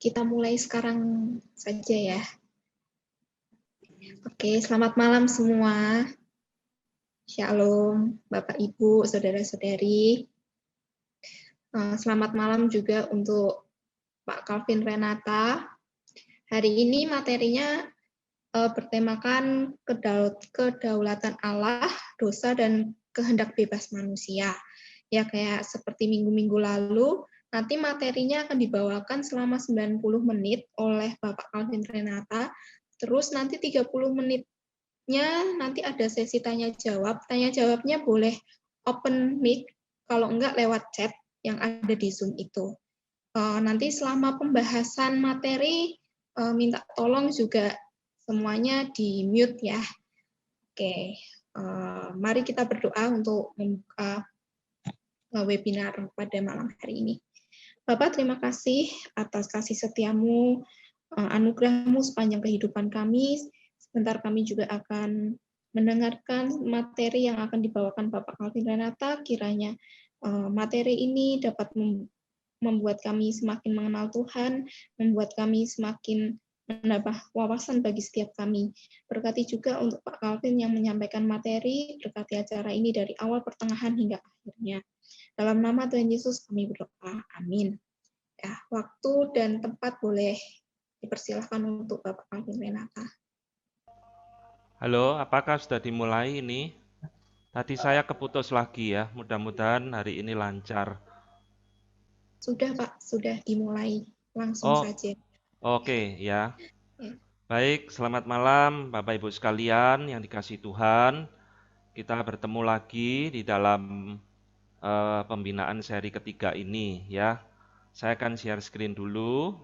Kita mulai sekarang saja ya. Oke, selamat malam semua. Shalom, Bapak, Ibu, Saudara-saudari. Selamat malam juga untuk Pak Calvin Renata. Hari ini materinya bertemakan kedaulatan Allah, dosa, dan kehendak bebas manusia. Ya, kayak seperti minggu-minggu lalu, nanti materinya akan dibawakan selama 90 menit oleh Bapak Calvin Renata, terus nanti 30 menitnya nanti ada sesi tanya-jawab. Tanya-jawabnya boleh open mic, kalau enggak lewat chat yang ada di Zoom itu. Nanti selama pembahasan materi, minta tolong juga semuanya di mute ya. Oke, mari kita berdoa untuk membuka webinar pada malam hari ini. Bapak, terima kasih atas kasih setiamu, anugerahmu sepanjang kehidupan kami. Sebentar kami juga akan mendengarkan materi yang akan dibawakan Bapak Calvin Renata. Kiranya materi ini dapat membuat kami semakin mengenal Tuhan, membuat kami semakin menambah wawasan bagi setiap kami. Berkati juga untuk Pak Calvin yang menyampaikan materi, berkati acara ini dari awal, pertengahan, hingga akhirnya. Dalam nama Tuhan Yesus kami berdoa. Amin. Ya, waktu dan tempat boleh dipersilahkan untuk Bapak Calvin Renata. Halo, apakah sudah dimulai ini? Tadi saya keputus lagi ya, mudah-mudahan hari ini lancar. Sudah Pak, sudah dimulai. Langsung saja. Oke ya. Ya. Baik, selamat malam Bapak Ibu sekalian yang dikasihi Tuhan. Kita bertemu lagi di dalam pembinaan seri ketiga ini ya. Saya akan share screen dulu.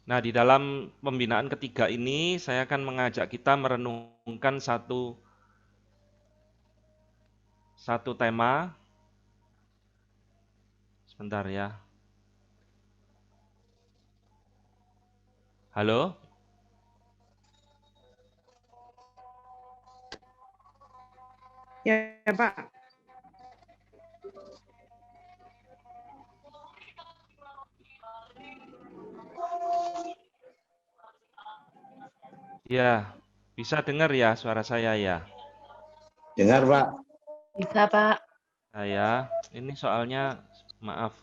Nah, di dalam pembinaan ketiga ini saya akan mengajak kita merenungkan satu tema. Sebentar ya. Halo? Ya, Pak. Ya, bisa dengar ya suara saya ya? Dengar, Pak. Bisa, Pak. Ini soalnya, maaf.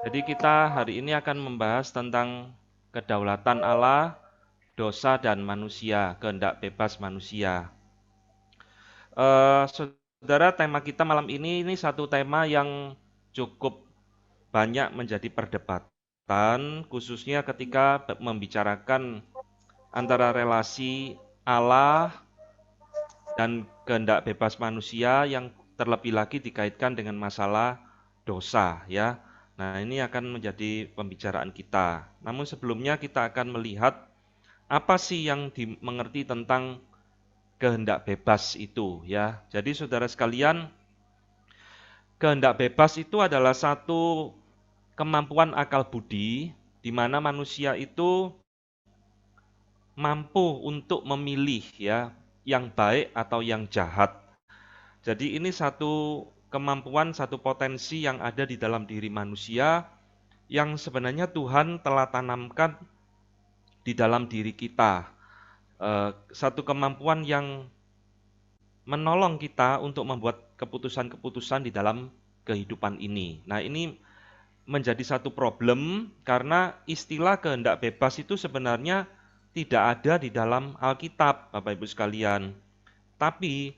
Jadi kita hari ini akan membahas tentang kedaulatan Allah, dosa dan manusia, kehendak bebas manusia. Saudara, tema kita malam ini satu tema yang cukup banyak menjadi perdebatan, khususnya ketika membicarakan antara relasi Allah dan kehendak bebas manusia yang terlebih lagi dikaitkan dengan masalah dosa ya. Nah, ini akan menjadi pembicaraan kita. Namun sebelumnya kita akan melihat apa sih yang dimengerti tentang kehendak bebas itu ya. Jadi saudara sekalian, kehendak bebas itu adalah satu kemampuan akal budi di mana manusia itu mampu untuk memilih ya, yang baik atau yang jahat. Jadi ini satu kemampuan, satu potensi yang ada di dalam diri manusia yang sebenarnya Tuhan telah tanamkan di dalam diri kita. Satu kemampuan yang menolong kita untuk membuat keputusan-keputusan di dalam kehidupan ini. Nah, ini menjadi satu problem karena istilah kehendak bebas itu sebenarnya tidak ada di dalam Alkitab, Bapak Ibu sekalian. Tapi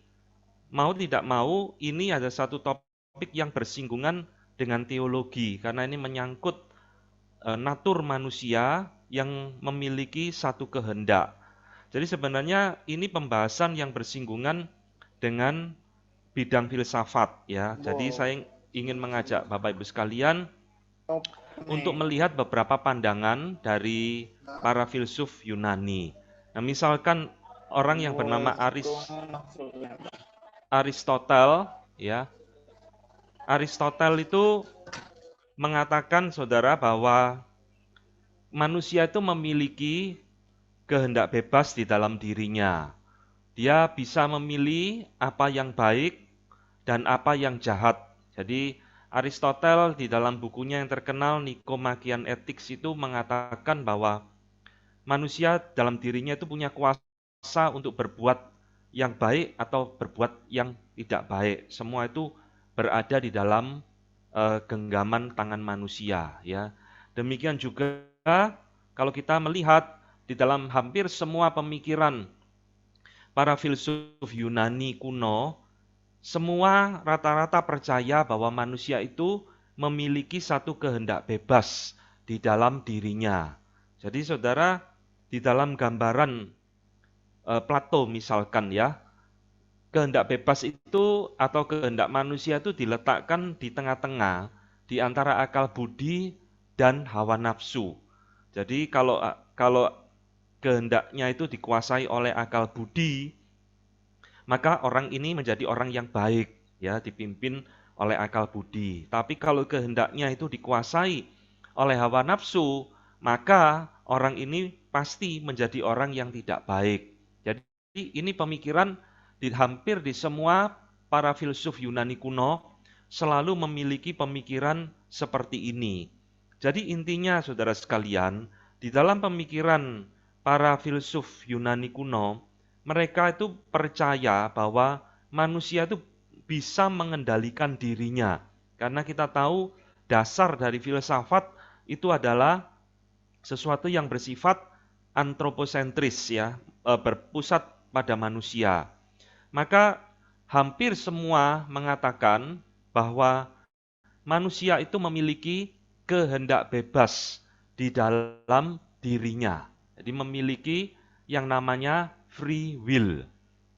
mau tidak mau, ini ada satu topik yang bersinggungan dengan teologi, karena ini menyangkut natur manusia yang memiliki satu kehendak. Jadi sebenarnya ini pembahasan yang bersinggungan dengan bidang filsafat ya. Jadi saya ingin mengajak Bapak Ibu sekalian untuk melihat beberapa pandangan dari para filsuf Yunani. Nah, misalkan orang yang bernama Aristoteles ya. Aristoteles itu mengatakan saudara bahwa manusia itu memiliki kehendak bebas di dalam dirinya. Dia bisa memilih apa yang baik dan apa yang jahat. Jadi Aristoteles di dalam bukunya yang terkenal Nicomachean Ethics itu mengatakan bahwa manusia dalam dirinya itu punya kuasa untuk berbuat yang baik atau berbuat yang tidak baik. Semua itu berada di dalam genggaman tangan manusia, ya. Demikian juga kalau kita melihat di dalam hampir semua pemikiran para filsuf Yunani kuno, semua rata-rata percaya bahwa manusia itu memiliki satu kehendak bebas di dalam dirinya. Jadi saudara, di dalam gambaran Plato misalkan ya, kehendak bebas itu atau kehendak manusia itu diletakkan di tengah-tengah di antara akal budi dan hawa nafsu. Jadi kalau kehendaknya itu dikuasai oleh akal budi, maka orang ini menjadi orang yang baik, ya, dipimpin oleh akal budi. Tapi kalau kehendaknya itu dikuasai oleh hawa nafsu, maka orang ini pasti menjadi orang yang tidak baik. Jadi ini pemikiran hampir di semua para filsuf Yunani kuno selalu memiliki pemikiran seperti ini. Jadi intinya saudara sekalian, di dalam pemikiran para filsuf Yunani kuno, mereka itu percaya bahwa manusia itu bisa mengendalikan dirinya. Karena kita tahu dasar dari filsafat itu adalah sesuatu yang bersifat antroposentris, ya, berpusat pada manusia. Maka hampir semua mengatakan bahwa manusia itu memiliki kehendak bebas di dalam dirinya. Jadi memiliki yang namanya free will.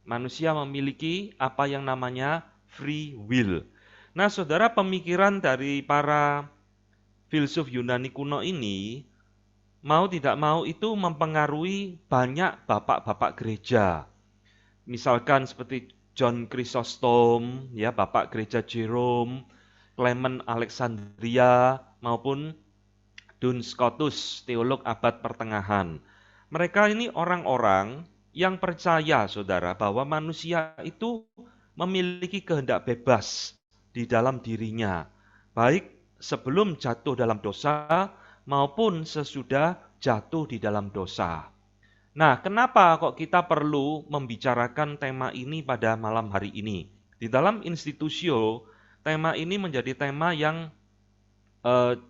Manusia memiliki apa yang namanya free will. Nah, saudara, pemikiran dari para filsuf Yunani kuno ini mau tidak mau itu mempengaruhi banyak bapak-bapak gereja. Misalkan seperti John Chrysostom, ya, bapak gereja Jerome, Clement Alexandria, maupun Duns Scotus, teolog abad pertengahan. Mereka ini orang-orang yang percaya, saudara, bahwa manusia itu memiliki kehendak bebas di dalam dirinya, baik sebelum jatuh dalam dosa maupun sesudah jatuh di dalam dosa. Nah, kenapa kok kita perlu membicarakan tema ini pada malam hari ini? Di dalam Institutio, tema ini menjadi tema yang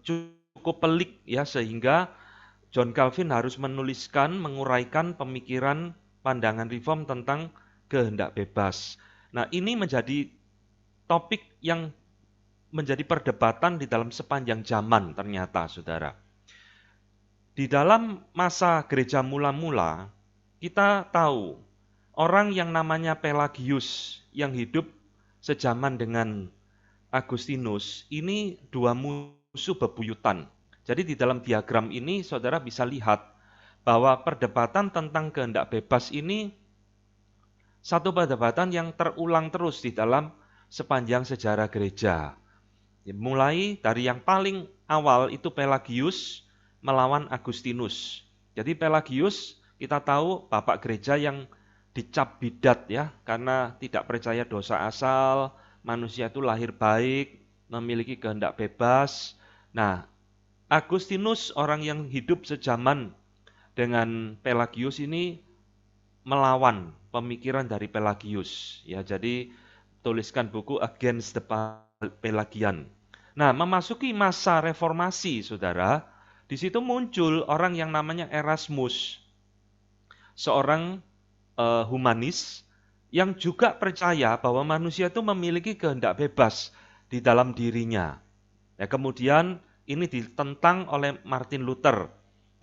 cukup pelik, ya, sehingga John Calvin harus menuliskan, menguraikan pemikiran pandangan reform tentang kehendak bebas. Nah, ini menjadi topik yang menjadi perdebatan di dalam sepanjang zaman ternyata, saudara. Di dalam masa gereja mula-mula, kita tahu orang yang namanya Pelagius yang hidup sejaman dengan Agustinus, ini dua musuh bebuyutan. Jadi di dalam diagram ini saudara bisa lihat bahwa perdebatan tentang kehendak bebas ini satu perdebatan yang terulang terus di dalam sepanjang sejarah gereja. Mulai dari yang paling awal itu Pelagius melawan Agustinus. Jadi Pelagius kita tahu bapak gereja yang dicap bidat, ya, karena tidak percaya dosa asal, manusia itu lahir baik, memiliki kehendak bebas. Nah, Agustinus, orang yang hidup sejaman dengan Pelagius ini, melawan pemikiran dari Pelagius, ya. Jadi tuliskan buku Against the Pelagian. Nah, memasuki masa reformasi, saudara, di situ muncul orang yang namanya Erasmus, seorang humanis yang juga percaya bahwa manusia itu memiliki kehendak bebas di dalam dirinya. Ya, kemudian ini ditentang oleh Martin Luther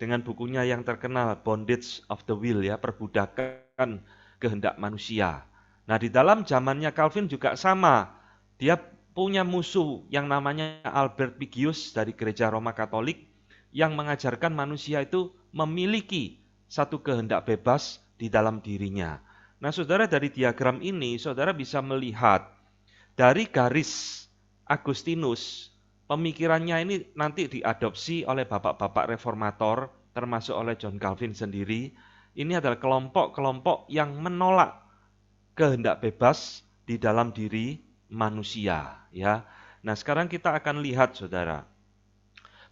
dengan bukunya yang terkenal Bondage of the Will, ya, perbudakan kehendak manusia. Nah, di dalam zamannya Calvin juga sama. Dia punya musuh yang namanya Albert Pigius dari gereja Roma Katolik yang mengajarkan manusia itu memiliki satu kehendak bebas di dalam dirinya. Nah, saudara, dari diagram ini saudara bisa melihat dari garis Agustinus, pemikirannya ini nanti diadopsi oleh bapak-bapak reformator, termasuk oleh John Calvin sendiri. Ini adalah kelompok-kelompok yang menolak kehendak bebas di dalam diri manusia, ya. Nah, sekarang kita akan lihat, Saudara,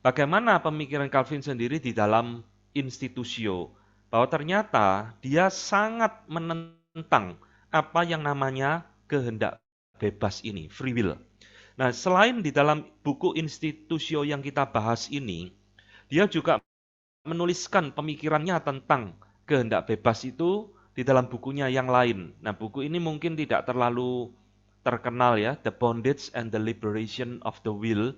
bagaimana pemikiran Calvin sendiri di dalam institusio, bahwa ternyata dia sangat menentang apa yang namanya kehendak bebas ini, free will. Nah, selain di dalam buku institusio yang kita bahas ini, dia juga menuliskan pemikirannya tentang kehendak bebas itu di dalam bukunya yang lain. Nah, buku ini mungkin tidak terlalu terkenal ya, The Bondage and the Liberation of the Will,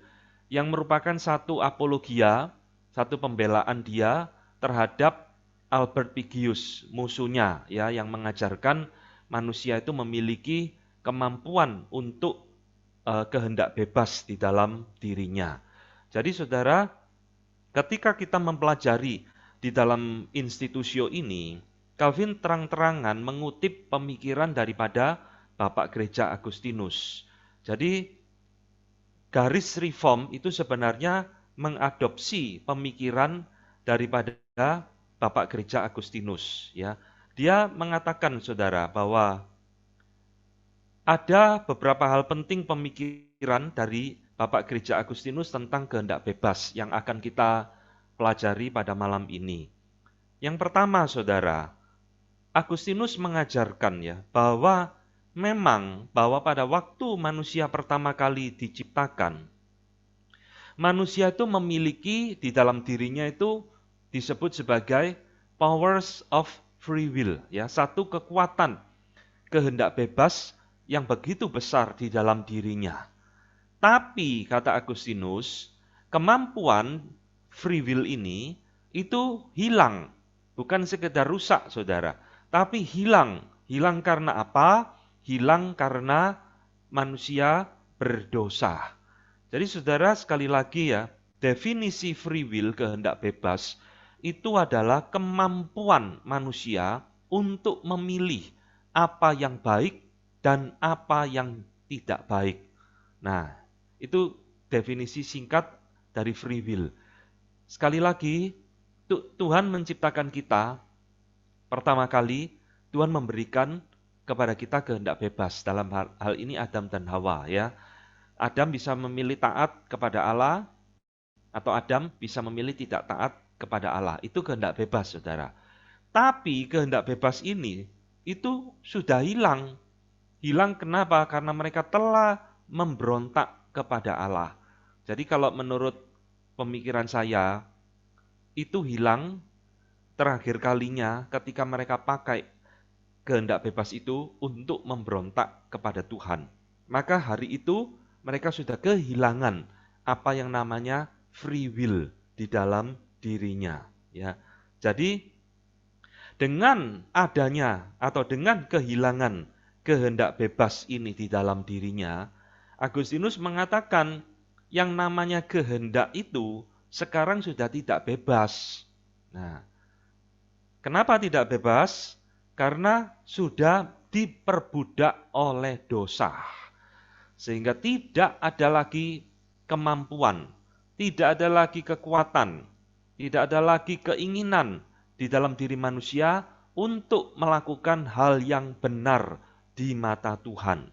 yang merupakan satu apologia, satu pembelaan dia terhadap Albert Pigius, musuhnya ya, yang mengajarkan manusia itu memiliki kemampuan untuk kehendak bebas di dalam dirinya. Jadi saudara, ketika kita mempelajari di dalam institusio ini, Calvin terang-terangan mengutip pemikiran daripada Bapak Gereja Agustinus. Jadi garis reform itu sebenarnya mengadopsi pemikiran daripada Bapak Gereja Agustinus. Ya, dia mengatakan saudara bahwa ada beberapa hal penting pemikiran dari Bapak Gereja Agustinus tentang kehendak bebas yang akan kita pelajari pada malam ini. Yang pertama, saudara, Agustinus mengajarkan ya bahwa memang bahwa pada waktu manusia pertama kali diciptakan, manusia itu memiliki di dalam dirinya itu disebut sebagai powers of free will, ya, satu kekuatan kehendak bebas yang begitu besar di dalam dirinya. Tapi, kata Agustinus, kemampuan free will ini itu hilang. Bukan sekedar rusak, saudara. Tapi hilang. Hilang karena apa? Hilang karena manusia berdosa. Jadi saudara, sekali lagi ya, definisi free will, kehendak bebas, itu adalah kemampuan manusia untuk memilih apa yang baik dan apa yang tidak baik. Nah, itu definisi singkat dari free will. Sekali lagi, Tuhan menciptakan kita, pertama kali Tuhan memberikan kepada kita kehendak bebas. Dalam hal ini Adam dan Hawa, ya. Adam bisa memilih taat kepada Allah, atau Adam bisa memilih tidak taat kepada Allah. Itu kehendak bebas, saudara. Tapi kehendak bebas ini itu sudah hilang. Hilang kenapa? Karena mereka telah memberontak kepada Allah. Jadi kalau menurut pemikiran saya, itu hilang terakhir kalinya ketika mereka pakai kehendak bebas itu untuk memberontak kepada Tuhan. Maka hari itu mereka sudah kehilangan apa yang namanya free will di dalam dirinya. Ya. Jadi dengan adanya atau dengan kehilangan kehendak bebas ini di dalam dirinya, Agustinus mengatakan yang namanya kehendak itu sekarang sudah tidak bebas. Nah, kenapa tidak bebas? Karena sudah diperbudak oleh dosa. Sehingga tidak ada lagi kemampuan, tidak ada lagi kekuatan, tidak ada lagi keinginan di dalam diri manusia untuk melakukan hal yang benar di mata Tuhan.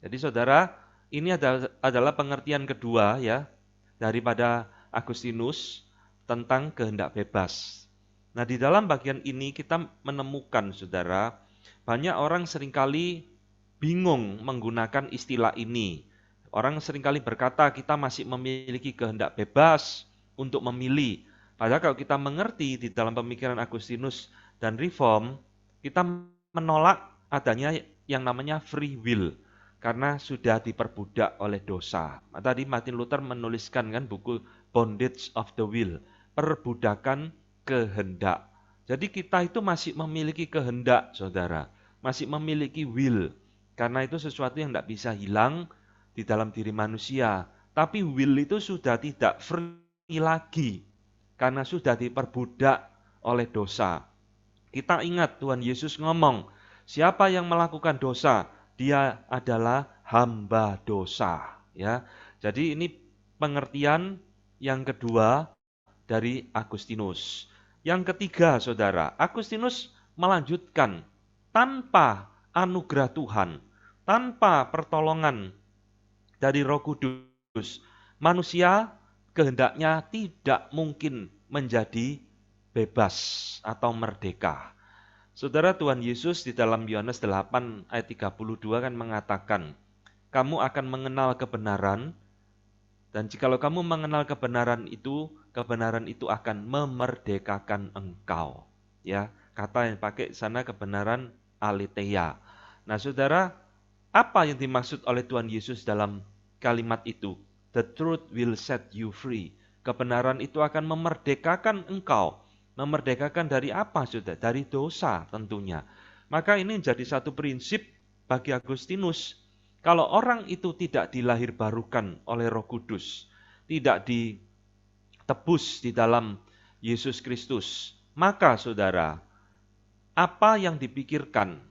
Jadi saudara, ini adalah pengertian kedua ya daripada Agustinus tentang kehendak bebas. Nah, di dalam bagian ini kita menemukan saudara, banyak orang seringkali bingung menggunakan istilah ini. Orang seringkali berkata kita masih memiliki kehendak bebas untuk memilih. Padahal kalau kita mengerti di dalam pemikiran Agustinus dan Reform, kita menolak adanya yang namanya free will karena sudah diperbudak oleh dosa. Tadi Martin Luther menuliskan kan buku Bondage of the Will, perbudakan kehendak. Jadi kita itu masih memiliki kehendak, saudara, masih memiliki will. Karena itu sesuatu yang tidak bisa hilang di dalam diri manusia. Tapi will itu sudah tidak free lagi karena sudah diperbudak oleh dosa. Kita ingat Tuhan Yesus ngomong, siapa yang melakukan dosa, dia adalah hamba dosa. Ya, jadi ini pengertian yang kedua dari Agustinus. Yang ketiga, saudara, Agustinus melanjutkan tanpa anugerah Tuhan, tanpa pertolongan dari Roh Kudus, manusia kehendaknya tidak mungkin menjadi bebas atau merdeka. Saudara, Tuhan Yesus di dalam Yohanes 8 ayat 32 kan mengatakan, kamu akan mengenal kebenaran, dan jikalau kamu mengenal kebenaran itu akan memerdekakan engkau. Ya, kata yang pakai sana kebenaran aletheia. Nah, saudara, apa yang dimaksud oleh Tuhan Yesus dalam kalimat itu? The truth will set you free. Kebenaran itu akan memerdekakan engkau. Memerdekakan dari apa, saudara? Dari dosa tentunya. Maka ini menjadi satu prinsip bagi Agustinus. Kalau orang itu tidak dilahirbarukan oleh Roh Kudus, tidak ditebus di dalam Yesus Kristus, maka saudara, apa yang dipikirkan,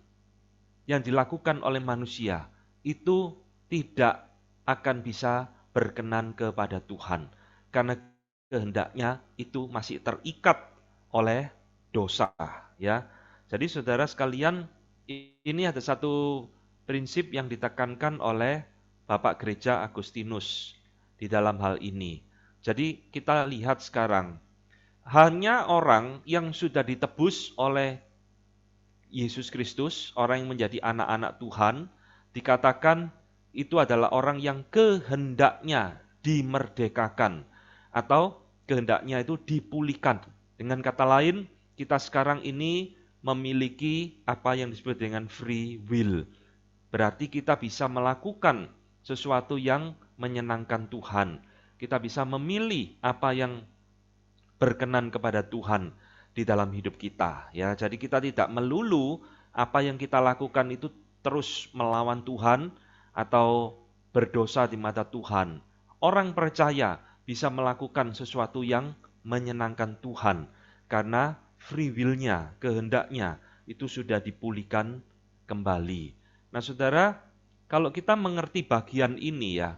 yang dilakukan oleh manusia, itu tidak akan bisa berkenan kepada Tuhan. Karena kehendaknya itu masih terikat oleh dosa. Ya. Jadi saudara sekalian, ini ada satu prinsip yang ditekankan oleh Bapak Gereja Agustinus di dalam hal ini. Jadi kita lihat sekarang, hanya orang yang sudah ditebus oleh Yesus Kristus, orang yang menjadi anak-anak Tuhan, dikatakan itu adalah orang yang kehendaknya dimerdekakan atau kehendaknya itu dipulihkan. Dengan kata lain, kita sekarang ini memiliki apa yang disebut dengan free will. Berarti kita bisa melakukan sesuatu yang menyenangkan Tuhan. Kita bisa memilih apa yang berkenan kepada Tuhan di dalam hidup kita. Ya, jadi kita tidak melulu apa yang kita lakukan itu terus melawan Tuhan atau berdosa di mata Tuhan. Orang percaya bisa melakukan sesuatu yang menyenangkan Tuhan karena free will-nya, kehendaknya itu sudah dipulihkan kembali. Nah, saudara, kalau kita mengerti bagian ini ya,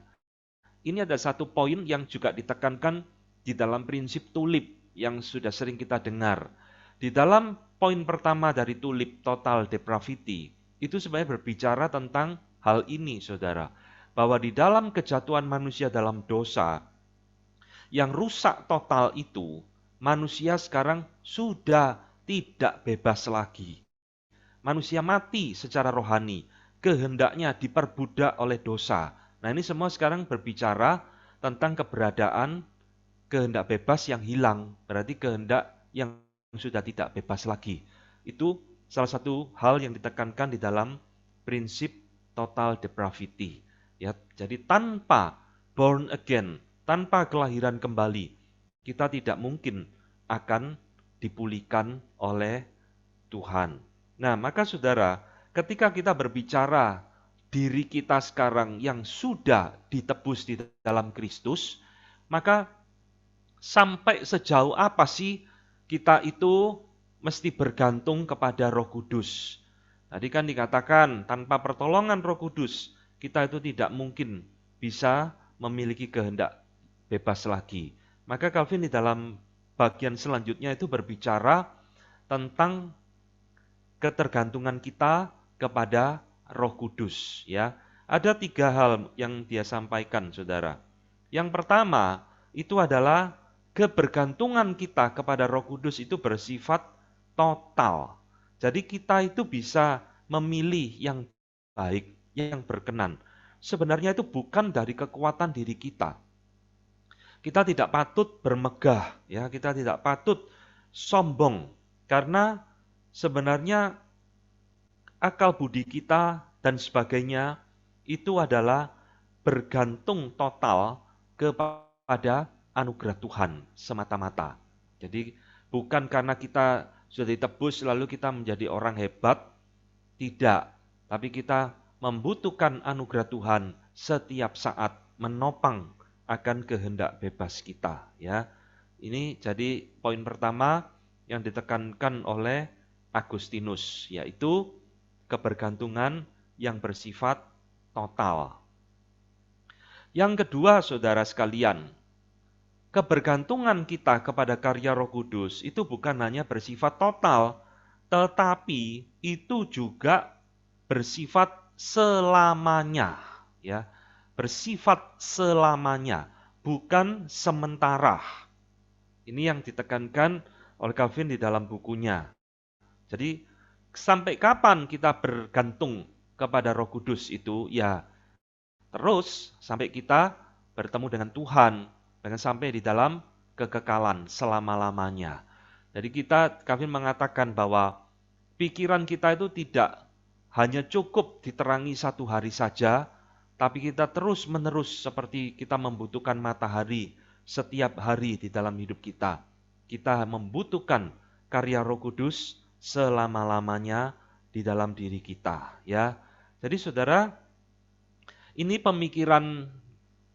ini ada satu poin yang juga ditekankan di dalam prinsip tulip yang sudah sering kita dengar. Di dalam poin pertama dari tulip total depravity, itu sebenarnya berbicara tentang hal ini, saudara. Bahwa di dalam kejatuhan manusia dalam dosa, yang rusak total itu, manusia sekarang sudah tidak bebas lagi. Manusia mati secara rohani, kehendaknya diperbudak oleh dosa. Nah, ini semua sekarang berbicara tentang keberadaan kehendak bebas yang hilang, berarti kehendak yang sudah tidak bebas lagi. Itu salah satu hal yang ditekankan di dalam prinsip total depravity. Ya, jadi tanpa born again, tanpa kelahiran kembali, kita tidak mungkin akan dipulihkan oleh Tuhan. Nah, maka saudara, ketika kita berbicara diri kita sekarang yang sudah ditebus di dalam Kristus, maka sampai sejauh apa sih kita itu mesti bergantung kepada Roh Kudus? Tadi kan dikatakan tanpa pertolongan Roh Kudus kita itu tidak mungkin bisa memiliki kehendak bebas lagi. Maka Calvin di dalam bagian selanjutnya itu berbicara tentang ketergantungan kita kepada Roh Kudus. Ya, ada 3 hal yang dia sampaikan, saudara. Yang pertama itu adalah kebergantungan kita kepada Roh Kudus itu bersifat total. Jadi kita itu bisa memilih yang baik, yang berkenan. Sebenarnya itu bukan dari kekuatan diri kita. Kita tidak patut bermegah, ya, kita tidak patut sombong karena sebenarnya akal budi kita dan sebagainya itu adalah bergantung total kepada anugerah Tuhan semata-mata. Jadi bukan karena kita sudah ditebus lalu kita menjadi orang hebat, tidak. Tapi kita membutuhkan anugerah Tuhan setiap saat menopang akan kehendak bebas kita. Ya, ini jadi poin pertama yang ditekankan oleh Agustinus, yaitu kebergantungan yang bersifat total. Yang kedua, saudara sekalian, kebergantungan kita kepada karya Roh Kudus itu bukan hanya bersifat total, tetapi itu juga bersifat selamanya, ya. Bersifat selamanya, bukan sementara. Ini yang ditekankan oleh Calvin di dalam bukunya. Jadi, sampai kapan kita bergantung kepada Roh Kudus itu? Ya, terus sampai kita bertemu dengan Tuhan, dengan sampai di dalam kekekalan selama-lamanya. Jadi Calvin mengatakan bahwa pikiran kita itu tidak hanya cukup diterangi satu hari saja, tapi kita terus-menerus seperti kita membutuhkan matahari setiap hari di dalam hidup kita. Kita membutuhkan karya Roh Kudus selama-lamanya di dalam diri kita, ya. Jadi saudara, ini pemikiran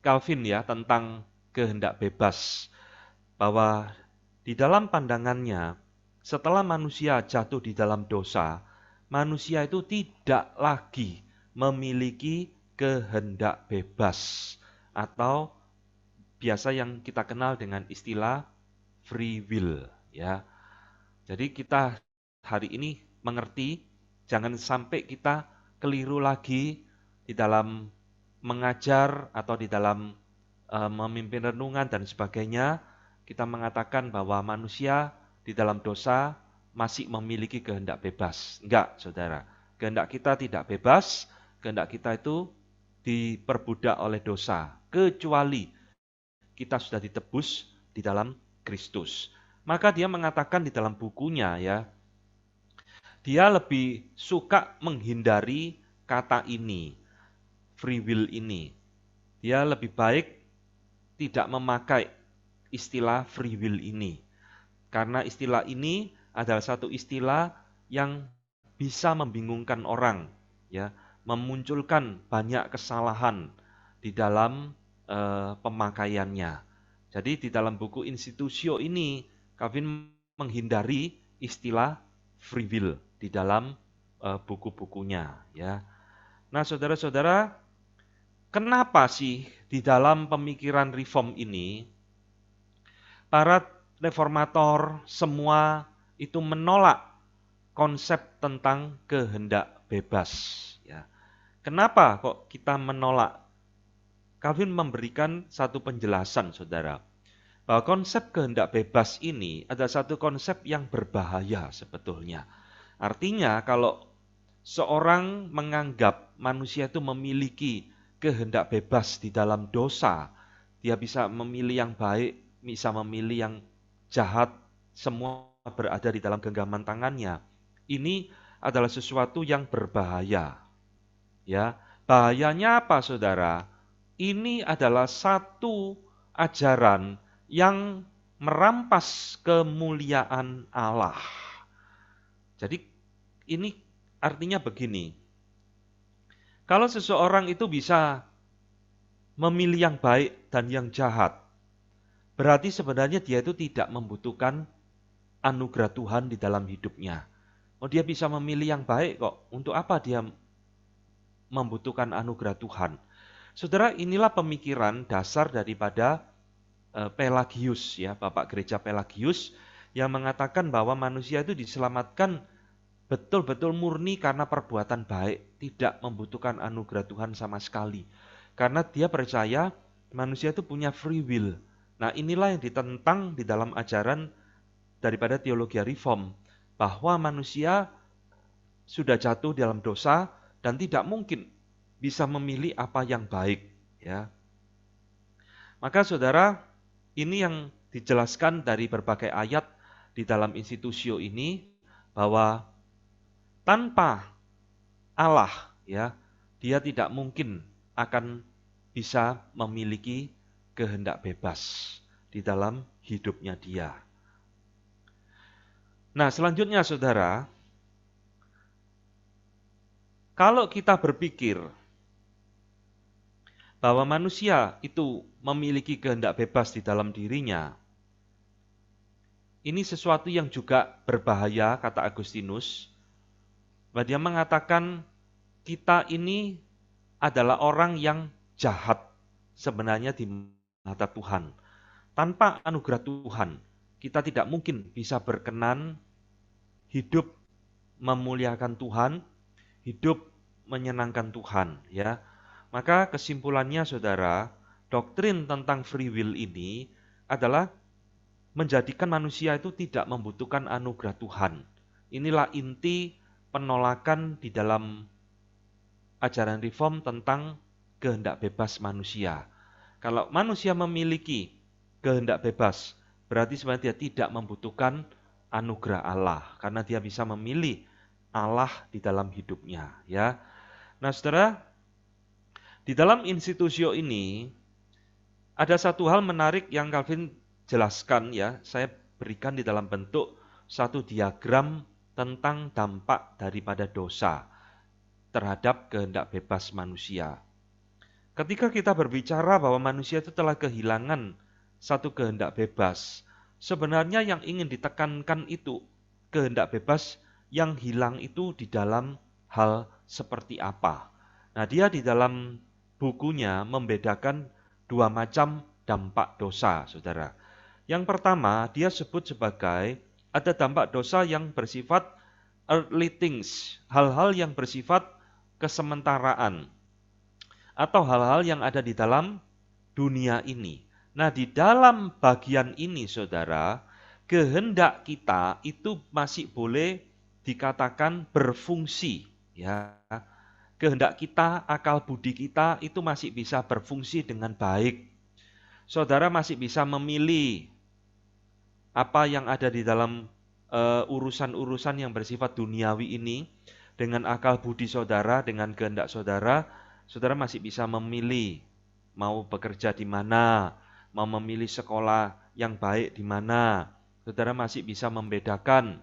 Calvin ya tentang kehendak bebas, bahwa di dalam pandangannya setelah manusia jatuh di dalam dosa, manusia itu tidak lagi memiliki kehendak bebas atau biasa yang kita kenal dengan istilah free will, ya. Jadi kita hari ini mengerti, jangan sampai kita keliru lagi di dalam mengajar atau di dalam memimpin renungan dan sebagainya. Kita mengatakan bahwa manusia di dalam dosa masih memiliki kehendak bebas. Enggak, saudara. Kehendak kita tidak bebas, kehendak kita itu diperbudak oleh dosa, kecuali kita sudah ditebus di dalam Kristus. Maka dia mengatakan di dalam bukunya ya, dia lebih suka menghindari kata ini, free will ini. Dia lebih baik tidak memakai istilah free will ini. Karena istilah ini adalah satu istilah yang bisa membingungkan orang, ya, memunculkan banyak kesalahan di dalam pemakaiannya. Jadi di dalam buku Institutio ini, Calvin menghindari istilah free will di dalam buku-bukunya, ya. Nah, saudara-saudara, kenapa sih di dalam pemikiran reform ini para reformator semua itu menolak konsep tentang kehendak bebas, ya. Kenapa kok kita menolak? Calvin memberikan satu penjelasan, saudara, bahwa konsep kehendak bebas ini adalah satu konsep yang berbahaya sebetulnya. Artinya kalau seorang menganggap manusia itu memiliki kehendak bebas di dalam dosa, dia bisa memilih yang baik, bisa memilih yang jahat, semua berada di dalam genggaman tangannya. Ini adalah sesuatu yang berbahaya. Ya, bahayanya apa, saudara? Ini adalah satu ajaran yang merampas kemuliaan Allah. Jadi ini artinya begini. Kalau seseorang itu bisa memilih yang baik dan yang jahat, berarti sebenarnya dia itu tidak membutuhkan anugerah Tuhan di dalam hidupnya. Oh, dia bisa memilih yang baik kok. Untuk apa dia membutuhkan anugerah Tuhan? Saudara, inilah pemikiran dasar daripada Pelagius, ya, Bapak Gereja Pelagius, yang mengatakan bahwa manusia itu diselamatkan betul-betul murni karena perbuatan baik, tidak membutuhkan anugerah Tuhan sama sekali. Karena dia percaya manusia itu punya free will. Nah, inilah yang ditentang di dalam ajaran daripada teologi reform, bahwa manusia sudah jatuh dalam dosa dan tidak mungkin bisa memilih apa yang baik, ya. Maka saudara, ini yang dijelaskan dari berbagai ayat di dalam Institutio ini, bahwa tanpa Allah, ya, dia tidak mungkin akan bisa memiliki kehendak bebas di dalam hidupnya dia. Nah, selanjutnya saudara, kalau kita berpikir bahwa manusia itu memiliki kehendak bebas di dalam dirinya, ini sesuatu yang juga berbahaya, kata Agustinus. Bahwa dia mengatakan kita ini adalah orang yang jahat sebenarnya di mata Tuhan. Tanpa anugerah Tuhan, kita tidak mungkin bisa berkenan, hidup memuliakan Tuhan, hidup menyenangkan Tuhan, ya. Maka kesimpulannya saudara, doktrin tentang free will ini adalah menjadikan manusia itu tidak membutuhkan anugerah Tuhan. Inilah inti penolakan di dalam ajaran reform tentang kehendak bebas manusia. Kalau manusia memiliki kehendak bebas, berarti sebenarnya dia tidak membutuhkan anugerah Allah, karena dia bisa memilih Allah di dalam hidupnya, ya. Nah, saudara, di dalam institusio ini ada satu hal menarik yang Calvin jelaskan, ya. Saya berikan di dalam bentuk satu diagram tentang dampak daripada dosa terhadap kehendak bebas manusia. Ketika kita berbicara bahwa manusia itu telah kehilangan satu kehendak bebas, sebenarnya yang ingin ditekankan itu kehendak bebas yang hilang itu di dalam hal seperti apa. Nah, dia di dalam bukunya membedakan dua macam dampak dosa, saudara. Yang pertama, dia sebut sebagai ada dampak dosa yang bersifat earthly things, hal-hal yang bersifat kesementaraan, atau hal-hal yang ada di dalam dunia ini. Nah, di dalam bagian ini, saudara, kehendak kita itu masih boleh dikatakan berfungsi, ya. Kehendak kita, akal budi kita itu masih bisa berfungsi dengan baik. Saudara masih bisa memilih apa yang ada di dalam urusan-urusan yang bersifat duniawi ini dengan akal budi saudara, dengan kehendak saudara. Saudara masih bisa memilih mau bekerja di mana, mau memilih sekolah yang baik di mana. Saudara masih bisa membedakan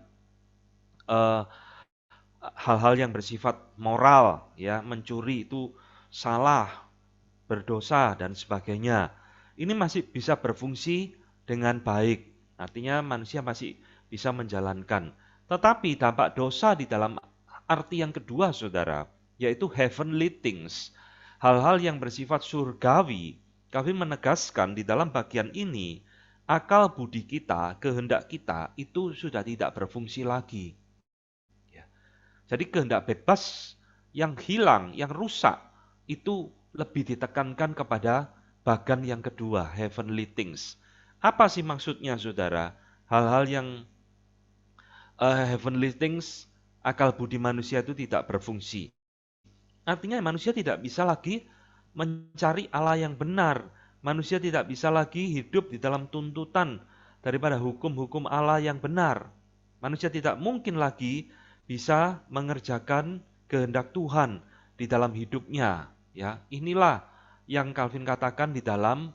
hal-hal yang bersifat moral, ya, mencuri itu salah, berdosa dan sebagainya. Ini masih bisa berfungsi dengan baik. Artinya manusia masih bisa menjalankan. Tetapi dampak dosa di dalam arti yang kedua, saudara, yaitu heavenly things, hal-hal yang bersifat surgawi. Calvin menegaskan di dalam bagian ini, akal budi kita, kehendak kita itu sudah tidak berfungsi lagi. Ya. Jadi kehendak bebas yang hilang, yang rusak, itu lebih ditekankan kepada bagian yang kedua, heavenly things. Apa sih maksudnya, saudara? Hal-hal yang heavenly things, akal budi manusia itu tidak berfungsi. Artinya manusia tidak bisa lagi mencari Allah yang benar. Manusia tidak bisa lagi hidup di dalam tuntutan daripada hukum-hukum Allah yang benar. Manusia tidak mungkin lagi bisa mengerjakan kehendak Tuhan di dalam hidupnya. Ya, inilah yang Calvin katakan di dalam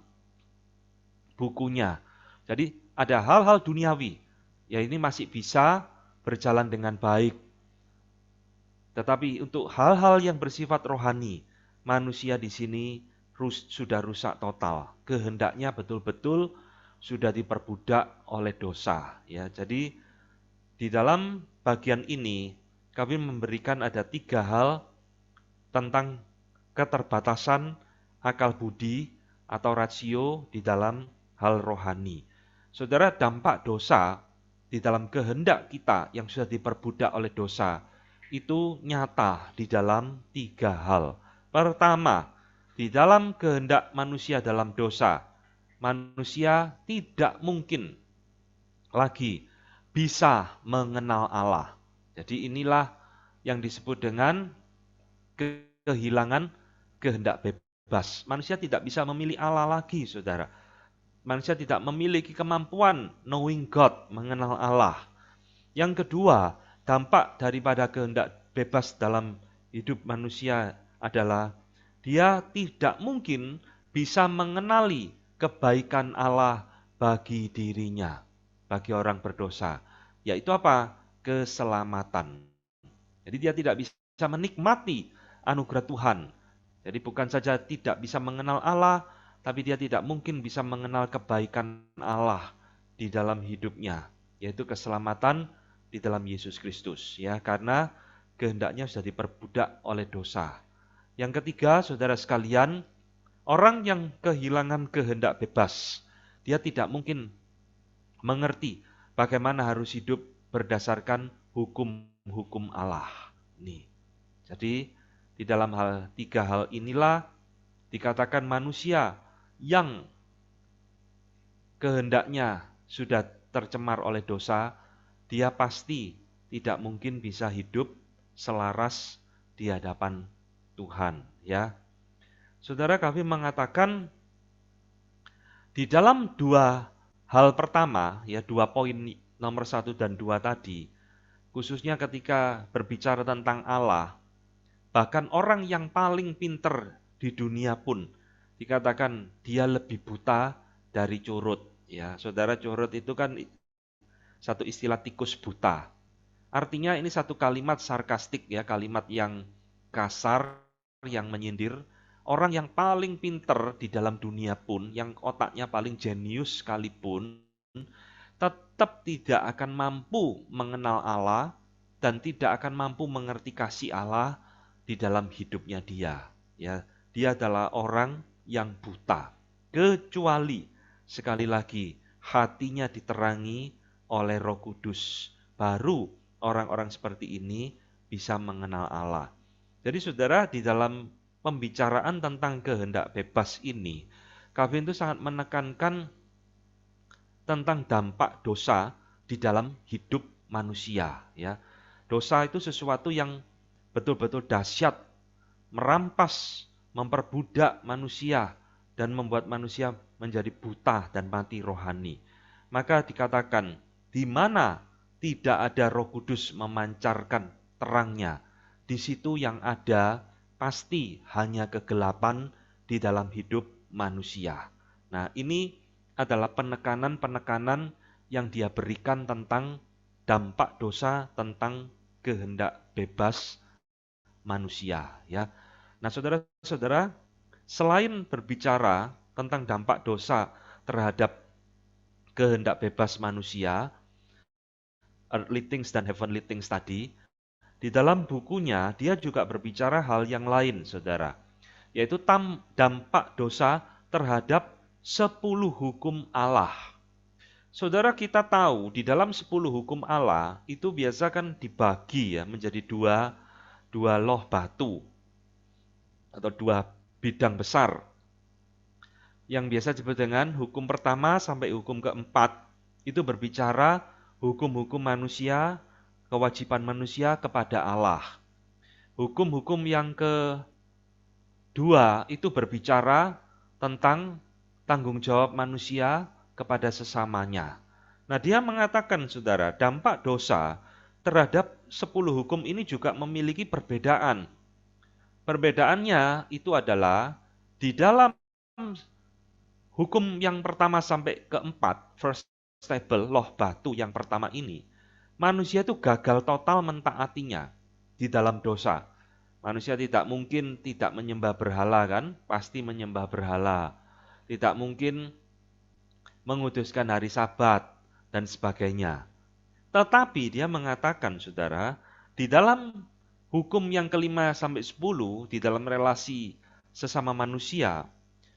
bukunya. Jadi ada hal-hal duniawi, ya ini masih bisa berjalan dengan baik. Tetapi untuk hal-hal yang bersifat rohani, manusia di sini sudah rusak total. Kehendaknya betul-betul sudah diperbudak oleh dosa. Ya, jadi di dalam bagian ini kami memberikan ada 3 hal tentang keterbatasan akal budi atau rasio di dalam hal rohani. Saudara, dampak dosa di dalam kehendak kita yang sudah diperbudak oleh dosa itu nyata di dalam 3 hal. Pertama, di dalam kehendak manusia dalam dosa, manusia tidak mungkin lagi bisa mengenal Allah. Jadi inilah yang disebut dengan kehilangan kehendak bebas. Manusia tidak bisa memilih Allah lagi, saudara. Manusia tidak memiliki kemampuan knowing God, mengenal Allah. Yang kedua, dampak daripada kehendak bebas dalam hidup manusia adalah dia tidak mungkin bisa mengenali kebaikan Allah bagi dirinya, bagi orang berdosa. Yaitu apa? Keselamatan. Jadi dia tidak bisa menikmati anugerah Tuhan. Jadi bukan saja tidak bisa mengenal Allah, tapi dia tidak mungkin bisa mengenal kebaikan Allah di dalam hidupnya, yaitu keselamatan di dalam Yesus Kristus, ya, karena kehendaknya sudah diperbudak oleh dosa. Yang ketiga, saudara sekalian, orang yang kehilangan kehendak bebas, dia tidak mungkin mengerti bagaimana harus hidup berdasarkan hukum-hukum Allah. Nih. Jadi Di dalam tiga hal inilah dikatakan manusia yang kehendaknya sudah tercemar oleh dosa, dia pasti tidak mungkin bisa hidup selaras di hadapan Tuhan, ya. Saudara, kami mengatakan di dalam dua hal pertama, ya, 2 poin nomor 1 dan 2 tadi, khususnya ketika berbicara tentang Allah, bahkan orang yang paling pinter di dunia pun dikatakan dia lebih buta dari curut. Ya, saudara, curut itu kan satu istilah tikus buta. Artinya ini satu kalimat sarkastik, ya, kalimat yang kasar, yang menyindir. Orang yang paling pinter di dalam dunia pun, yang otaknya paling jenius sekalipun, tetap tidak akan mampu mengenal Allah dan tidak akan mampu mengerti kasih Allah di dalam hidupnya dia. Ya, dia adalah orang yang buta. Kecuali, sekali lagi, hatinya diterangi oleh Roh Kudus. Baru orang-orang seperti ini bisa mengenal Allah. Jadi saudara, di dalam pembicaraan tentang kehendak bebas ini, Calvin itu sangat menekankan tentang dampak dosa di dalam hidup manusia. Ya, dosa itu sesuatu yang betul-betul dahsyat, merampas, memperbudak manusia, dan membuat manusia menjadi buta dan mati rohani. Maka dikatakan, di mana tidak ada Roh Kudus memancarkan terangnya, di situ yang ada pasti hanya kegelapan di dalam hidup manusia. Nah, ini adalah penekanan-penekanan yang dia berikan tentang dampak dosa, tentang kehendak bebas manusia, ya. Nah, saudara-saudara, selain berbicara tentang dampak dosa terhadap kehendak bebas manusia, earthly things dan heavenly things tadi, di dalam bukunya dia juga berbicara hal yang lain, saudara, yaitu dampak dosa terhadap 10 hukum Allah. Saudara, kita tahu di dalam 10 hukum Allah itu biasa kan dibagi, ya, menjadi dua loh batu atau 2 bidang besar yang biasa disebut dengan hukum pertama sampai hukum keempat. Itu berbicara hukum-hukum manusia, kewajiban manusia kepada Allah. Hukum-hukum yang kedua itu berbicara tentang tanggung jawab manusia kepada sesamanya. Nah, dia mengatakan, saudara, dampak dosa terhadap 10 hukum ini juga memiliki perbedaan. Perbedaannya itu adalah di dalam hukum yang pertama sampai keempat, first table, loh batu yang pertama ini, manusia itu gagal total mentaatinya di dalam dosa. Manusia tidak mungkin tidak menyembah berhala, kan? Pasti menyembah berhala. Tidak mungkin menguduskan hari Sabat dan sebagainya. Tetapi dia mengatakan, saudara, di dalam hukum yang kelima sampai 10, di dalam relasi sesama manusia,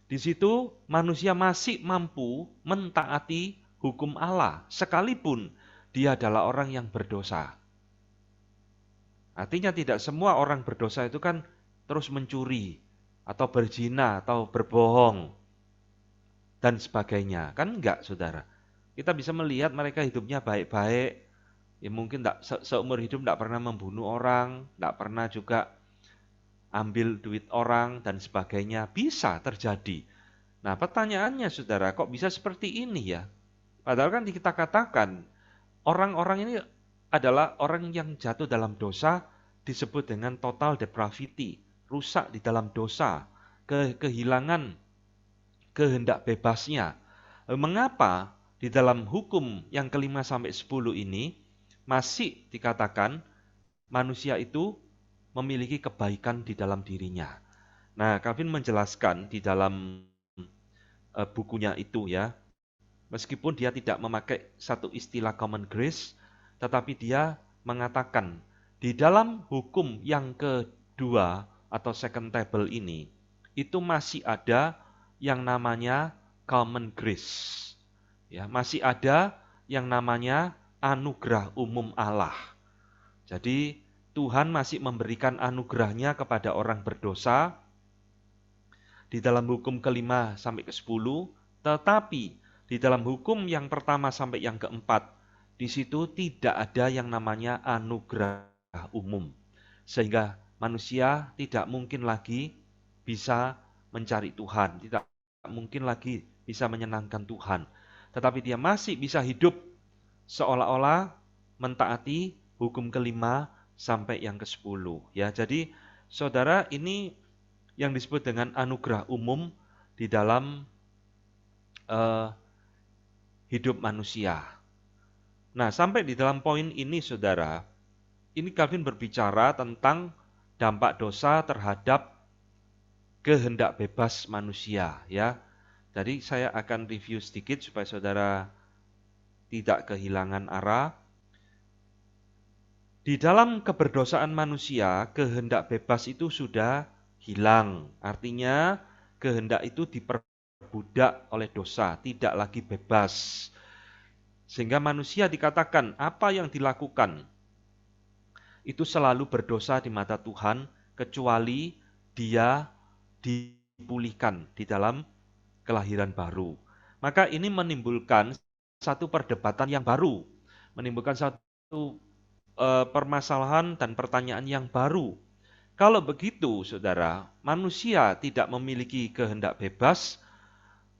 di situ manusia masih mampu mentaati hukum Allah, sekalipun dia adalah orang yang berdosa. Artinya tidak semua orang berdosa itu kan terus mencuri, atau berzina, atau berbohong, dan sebagainya. Kan enggak, saudara. Kita bisa melihat mereka hidupnya baik-baik, ya mungkin seumur hidup tidak pernah membunuh orang, tidak pernah juga ambil duit orang, dan sebagainya. Bisa terjadi. Nah, pertanyaannya, saudara, kok bisa seperti ini ya? Padahal kan kita katakan, orang-orang ini adalah orang yang jatuh dalam dosa, disebut dengan total depravity, rusak di dalam dosa, kehilangan kehendak bebasnya. Mengapa di dalam hukum yang kelima sampai 10 ini masih dikatakan manusia itu memiliki kebaikan di dalam dirinya? Nah, Calvin menjelaskan di dalam bukunya itu, ya, meskipun dia tidak memakai satu istilah common grace, tetapi dia mengatakan di dalam hukum yang kedua atau second table ini, itu masih ada yang namanya common grace. Ya, masih ada yang namanya anugerah umum Allah. Jadi Tuhan masih memberikan anugerahnya kepada orang berdosa di dalam hukum ke-5 sampai ke-10, tetapi di dalam hukum yang pertama sampai yang ke-4, di situ tidak ada yang namanya anugerah umum. Sehingga manusia tidak mungkin lagi bisa mencari Tuhan, tidak mungkin lagi bisa menyenangkan Tuhan. Tetapi dia masih bisa hidup seolah-olah mentaati hukum ke-5 sampai yang ke-10. Ya, jadi saudara, ini yang disebut dengan anugerah umum di dalam hidup manusia. Nah, sampai di dalam poin ini, saudara, ini Calvin berbicara tentang dampak dosa terhadap kehendak bebas manusia, ya. Jadi saya akan review sedikit supaya saudara tidak kehilangan arah. Di dalam keberdosaan manusia, kehendak bebas itu sudah hilang. Artinya kehendak itu diperbudak oleh dosa, tidak lagi bebas. Sehingga manusia dikatakan apa yang dilakukan itu selalu berdosa di mata Tuhan, kecuali dia dipulihkan di dalam kelahiran baru. Maka ini menimbulkan satu perdebatan yang baru, menimbulkan satu permasalahan dan pertanyaan yang baru. Kalau begitu, saudara, manusia tidak memiliki kehendak bebas,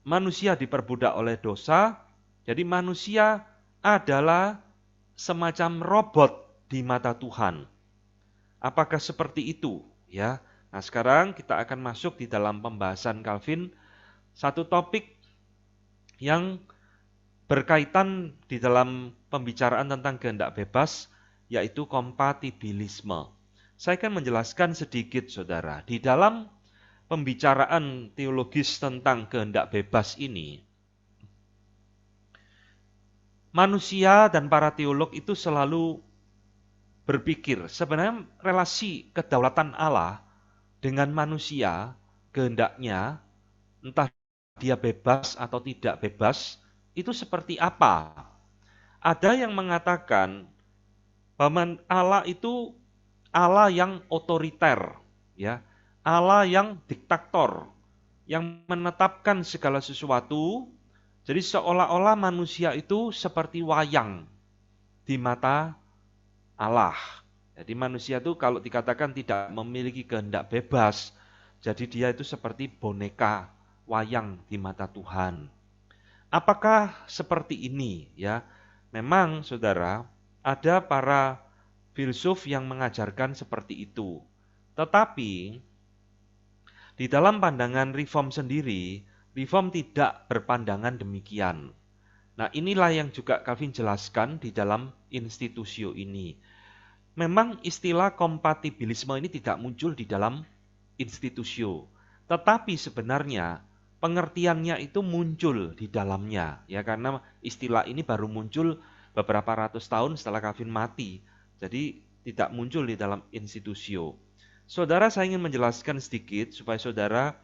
manusia diperbudak oleh dosa, jadi manusia adalah semacam robot di mata Tuhan. Apakah seperti itu? Ya. Nah, sekarang kita akan masuk di dalam pembahasan Calvin, satu topik yang berkaitan di dalam pembicaraan tentang kehendak bebas, yaitu kompatibilisme. Saya akan menjelaskan sedikit, saudara. Di dalam pembicaraan teologis tentang kehendak bebas ini, manusia dan para teolog itu selalu berpikir, sebenarnya relasi kedaulatan Allah dengan manusia, kehendaknya, entah dia bebas atau tidak bebas, itu seperti apa? Ada yang mengatakan bahwa Allah itu Allah yang otoriter, ya, Allah yang diktator, yang menetapkan segala sesuatu. Jadi seolah-olah manusia itu seperti wayang di mata Allah. Jadi manusia itu kalau dikatakan tidak memiliki kehendak bebas, jadi dia itu seperti boneka wayang di mata Tuhan. Apakah seperti ini? Ya, memang saudara, ada para filsuf yang mengajarkan seperti itu. Tetapi di dalam pandangan Reform sendiri, Reform tidak berpandangan demikian. Nah, inilah yang juga Calvin jelaskan di dalam Institutio ini. Memang istilah kompatibilisme ini tidak muncul di dalam Institutio, tetapi sebenarnya pengertiannya itu muncul di dalamnya, ya, karena istilah ini baru muncul beberapa ratus tahun setelah Calvin mati, jadi tidak muncul di dalam Institutio. Saudara, saya ingin menjelaskan sedikit supaya saudara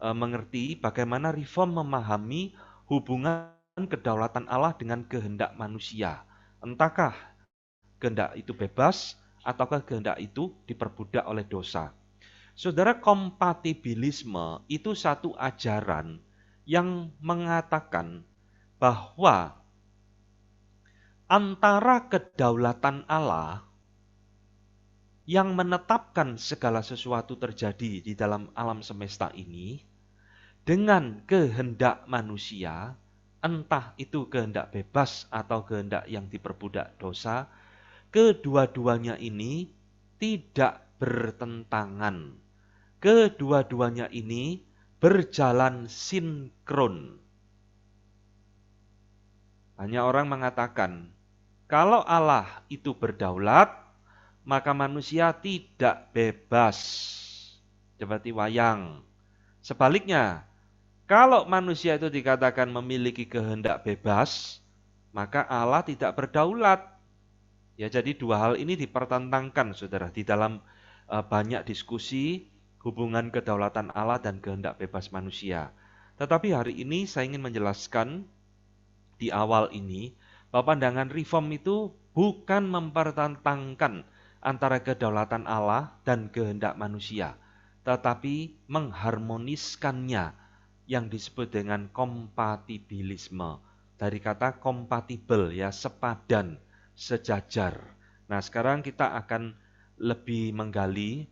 mengerti bagaimana Reform memahami hubungan kedaulatan Allah dengan kehendak manusia. Entahkah kehendak itu bebas ataukah kehendak itu diperbudak oleh dosa. Saudara, kompatibilisme itu satu ajaran yang mengatakan bahwa antara kedaulatan Allah yang menetapkan segala sesuatu terjadi di dalam alam semesta ini dengan kehendak manusia, entah itu kehendak bebas atau kehendak yang diperbudak dosa, kedua-duanya ini tidak bertentangan. Kedua-duanya ini berjalan sinkron. Banyak orang mengatakan, kalau Allah itu berdaulat, maka manusia tidak bebas. Seperti wayang. Sebaliknya, kalau manusia itu dikatakan memiliki kehendak bebas, maka Allah tidak berdaulat. Ya, jadi dua hal ini dipertentangkan, saudara, di dalam banyak diskusi hubungan kedaulatan Allah dan kehendak bebas manusia. Tetapi hari ini saya ingin menjelaskan di awal ini bahwa pandangan Reform itu bukan mempertentangkan antara kedaulatan Allah dan kehendak manusia, tetapi mengharmoniskannya yang disebut dengan kompatibilisme. Dari kata kompatibel ya, sepadan, sejajar. Nah, sekarang kita akan lebih menggali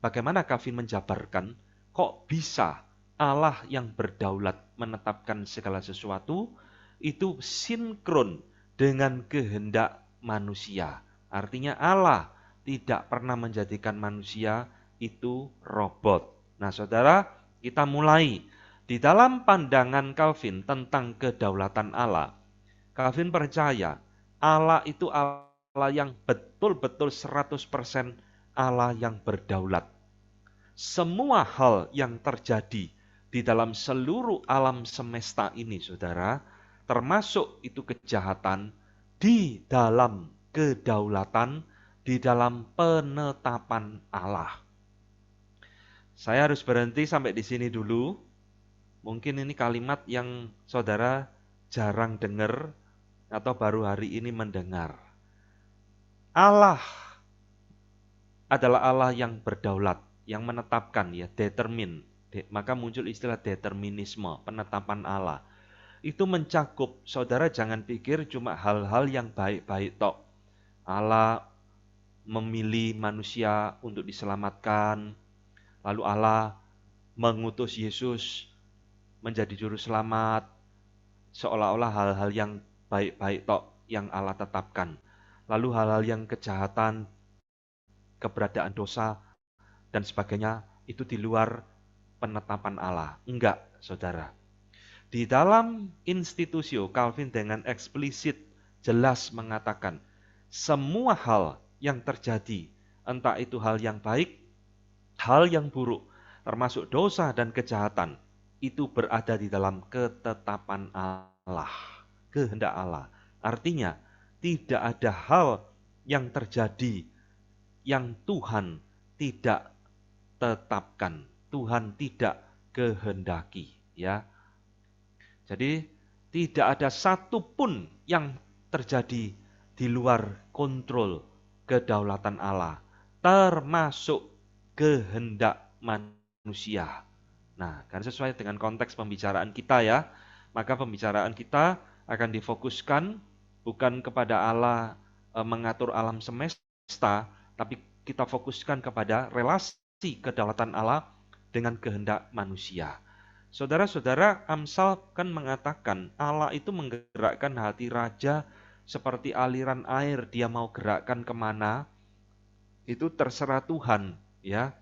bagaimana Calvin menjabarkan kok bisa Allah yang berdaulat menetapkan segala sesuatu itu sinkron dengan kehendak manusia. Artinya Allah tidak pernah menjadikan manusia itu robot. Nah, saudara, kita mulai. Di dalam pandangan Calvin tentang kedaulatan Allah, Calvin percaya Allah itu Allah yang betul-betul 100% Allah yang berdaulat. Semua hal yang terjadi di dalam seluruh alam semesta ini, saudara, termasuk itu kejahatan, di dalam kedaulatan, di dalam penetapan Allah. Saya harus berhenti sampai di sini dulu. Mungkin ini kalimat yang saudara jarang dengar atau baru hari ini mendengar. Allah adalah Allah yang berdaulat, yang menetapkan, ya, determine. Maka muncul istilah determinisme, penetapan Allah. Itu mencakup, saudara jangan pikir cuma hal-hal yang baik-baik tok. Allah memilih manusia untuk diselamatkan, lalu Allah mengutus Yesus menjadi juru selamat, seolah-olah hal-hal yang baik-baik tok yang Allah tetapkan. Lalu hal-hal yang kejahatan, keberadaan dosa, dan sebagainya, itu di luar penetapan Allah. Enggak, saudara. Di dalam Institutio, Calvin dengan eksplisit jelas mengatakan, semua hal yang terjadi, entah itu hal yang baik, hal yang buruk, termasuk dosa dan kejahatan, itu berada di dalam ketetapan Allah, kehendak Allah. Artinya, tidak ada hal yang terjadi yang Tuhan tidak tetapkan, Tuhan tidak kehendaki, ya. Jadi, tidak ada satupun yang terjadi di luar kontrol kedaulatan Allah, termasuk kehendak manusia. Nah, karena sesuai dengan konteks pembicaraan kita ya, maka pembicaraan kita akan difokuskan bukan kepada Allah mengatur alam semesta, tapi kita fokuskan kepada relasi kedaulatan Allah dengan kehendak manusia. Saudara-saudara, Amsal kan mengatakan Allah itu menggerakkan hati raja seperti aliran air, dia mau gerakkan kemana, itu terserah Tuhan, ya.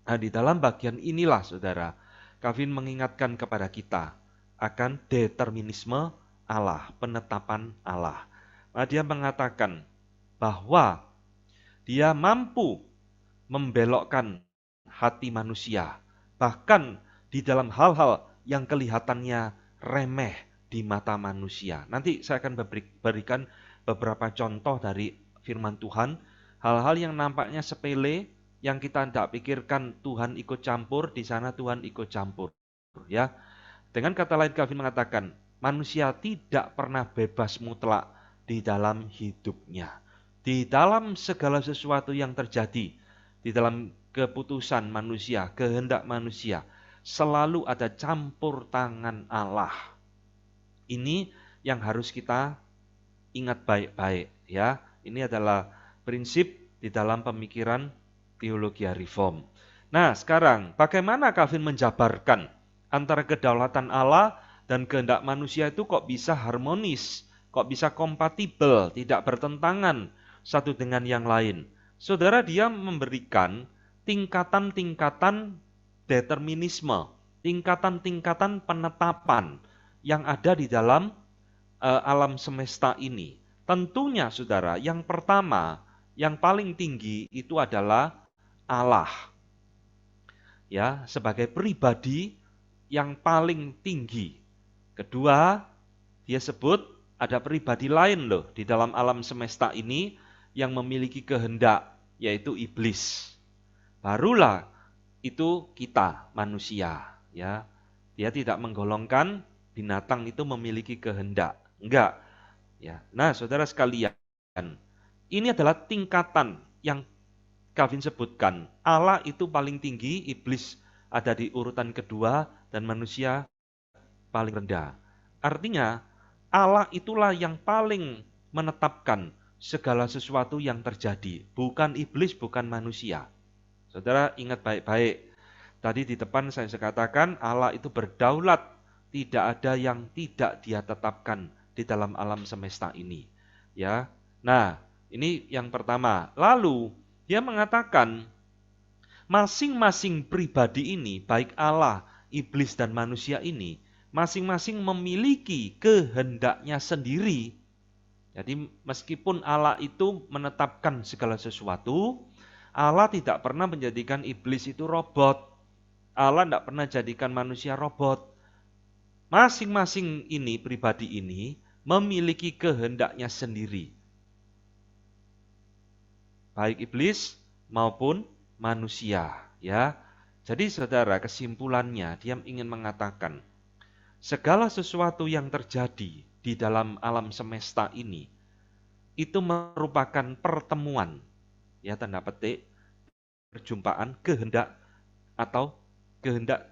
Nah, di dalam bagian inilah, saudara, Calvin mengingatkan kepada kita akan determinisme Allah, penetapan Allah. Nah, dia mengatakan bahwa dia mampu membelokkan hati manusia, bahkan di dalam hal-hal yang kelihatannya remeh di mata manusia. Nanti saya akan berikan beberapa contoh dari firman Tuhan, hal-hal yang nampaknya sepele, yang kita tidak pikirkan Tuhan ikut campur, di sana Tuhan ikut campur. Ya, dengan kata lain Calvin mengatakan, manusia tidak pernah bebas mutlak di dalam hidupnya. Di dalam segala sesuatu yang terjadi, di dalam keputusan manusia, kehendak manusia, selalu ada campur tangan Allah. Ini yang harus kita ingat baik-baik, ya. Ini adalah prinsip di dalam pemikiran teologi reform. Nah, sekarang bagaimana Calvin menjabarkan antara kedaulatan Allah dan kehendak manusia itu kok bisa harmonis, kok bisa kompatibel, tidak bertentangan satu dengan yang lain. Saudara, dia memberikan tingkatan-tingkatan determinisme, tingkatan-tingkatan penetapan yang ada di dalam alam semesta ini. Tentunya, saudara, yang pertama, yang paling tinggi itu adalah Allah, ya, sebagai pribadi yang paling tinggi. Kedua, dia sebut ada pribadi lain loh di dalam alam semesta ini yang memiliki kehendak, yaitu iblis. Barulah itu kita manusia, ya. Dia tidak menggolongkan binatang itu memiliki kehendak, enggak, ya. Nah, saudara sekalian, ini adalah tingkatan yang Calvin sebutkan. Allah itu paling tinggi, iblis ada di urutan kedua, dan manusia paling rendah. Artinya, Allah itulah yang paling menetapkan segala sesuatu yang terjadi. Bukan iblis, bukan manusia. Saudara ingat baik-baik. Tadi di depan saya katakan Allah itu berdaulat. Tidak ada yang tidak Dia tetapkan di dalam alam semesta ini. Ya. Nah, ini yang pertama. Lalu Dia mengatakan masing-masing pribadi ini, baik Allah, iblis dan manusia ini, masing-masing memiliki kehendaknya sendiri. Jadi meskipun Allah itu menetapkan segala sesuatu, Allah tidak pernah menjadikan iblis itu robot. Allah tidak pernah jadikan manusia robot. Masing-masing ini, pribadi ini, memiliki kehendaknya sendiri. Baik iblis maupun manusia. Ya. Jadi saudara, kesimpulannya dia ingin mengatakan, segala sesuatu yang terjadi di dalam alam semesta ini, itu merupakan pertemuan, ya tanda petik, perjumpaan, kehendak, atau kehendak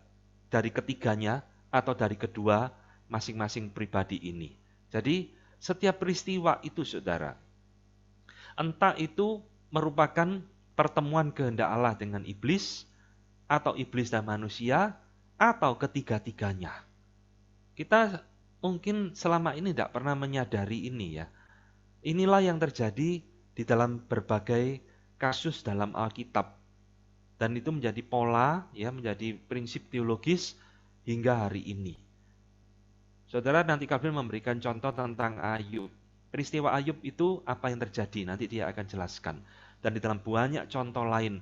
dari ketiganya, atau dari kedua masing-masing pribadi ini. Jadi setiap peristiwa itu saudara, entah itu merupakan pertemuan kehendak Allah dengan iblis, atau iblis dan manusia, atau ketiga-tiganya. Kita mungkin selama ini tidak pernah menyadari ini ya. Inilah yang terjadi di dalam berbagai kasus dalam Alkitab. Dan itu menjadi pola, ya, menjadi prinsip teologis hingga hari ini. Saudara, nanti Calvin memberikan contoh tentang Ayub. Peristiwa Ayub itu apa yang terjadi, nanti dia akan jelaskan. Dan di dalam banyak contoh lain,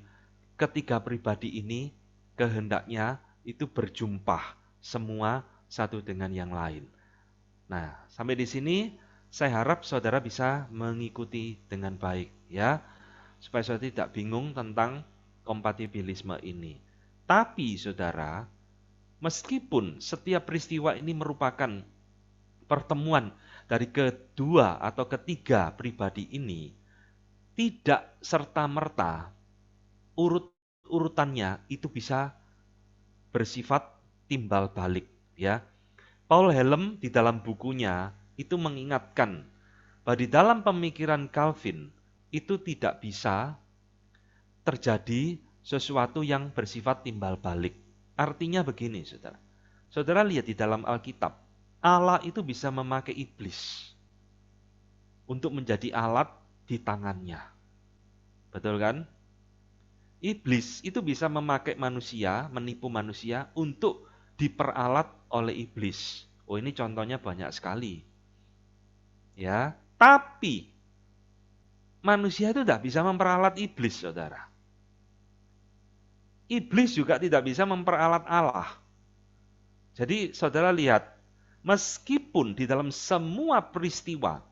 ketiga pribadi ini kehendaknya itu berjumpa semua satu dengan yang lain. Nah, sampai di sini saya harap saudara bisa mengikuti dengan baik, ya, supaya saudara tidak bingung tentang kompatibilisme ini. Tapi saudara, meskipun setiap peristiwa ini merupakan pertemuan dari kedua atau ketiga pribadi ini, tidak serta-merta urutannya itu bisa bersifat timbal balik, ya. Paul Helm di dalam bukunya itu mengingatkan bahwa di dalam pemikiran Calvin itu tidak bisa terjadi sesuatu yang bersifat timbal balik. Artinya begini, saudara. Saudara lihat di dalam Alkitab, Allah itu bisa memakai iblis untuk menjadi alat di tangannya. Betul kan? Iblis itu bisa memakai manusia, menipu manusia untuk diperalat oleh iblis. Oh, ini contohnya banyak sekali. Ya, tapi manusia itu tidak bisa memperalat iblis, saudara. Iblis juga tidak bisa memperalat Allah. Jadi saudara lihat, meskipun di dalam semua peristiwa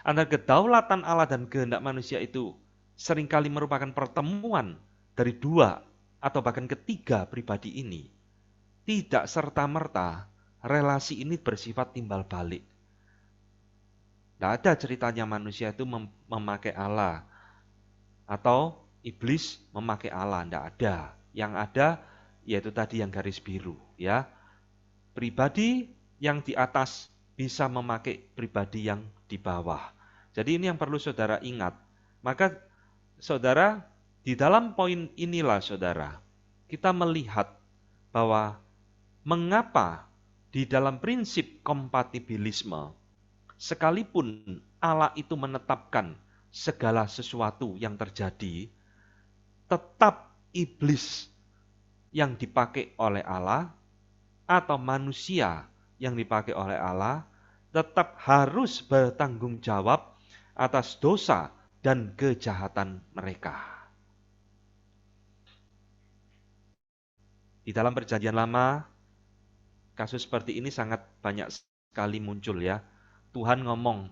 antara kedaulatan Allah dan kehendak manusia itu seringkali merupakan pertemuan dari dua atau bahkan ketiga pribadi ini, tidak serta-merta relasi ini bersifat timbal balik. Tidak ada ceritanya manusia itu memakai Allah atau iblis memakai Allah, tidak ada. Yang ada yaitu tadi yang garis biru, ya. Pribadi yang di atas bisa memakai pribadi yang di bawah. Jadi ini yang perlu saudara ingat. Maka saudara, di dalam poin inilah saudara, kita melihat bahwa mengapa di dalam prinsip kompatibilisme, sekalipun Allah itu menetapkan segala sesuatu yang terjadi, tetap iblis yang dipakai oleh Allah atau manusia yang dipakai oleh Allah tetap harus bertanggung jawab atas dosa dan kejahatan mereka. Di dalam Perjanjian Lama, kasus seperti ini sangat banyak sekali muncul, ya. Tuhan ngomong,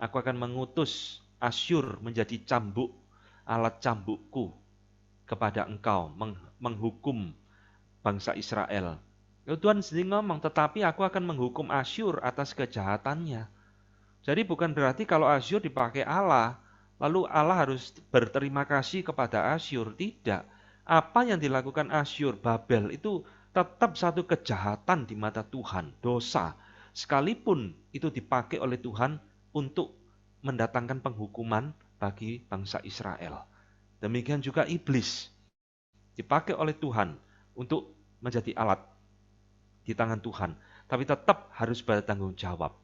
aku akan mengutus Asyur menjadi cambuk, alat cambukku kepada engkau, menghukum bangsa Israel. Tuhan sendiri ngomong, tetapi aku akan menghukum Asyur atas kejahatannya. Jadi bukan berarti kalau Asyur dipakai Allah, lalu Allah harus berterima kasih kepada Asyur. Tidak. Apa yang dilakukan Asyur, Babel, itu tetap satu kejahatan di mata Tuhan, dosa. Sekalipun itu dipakai oleh Tuhan untuk mendatangkan penghukuman bagi bangsa Israel. Demikian juga iblis dipakai oleh Tuhan untuk menjadi alat di tangan Tuhan, tapi tetap harus bertanggung jawab.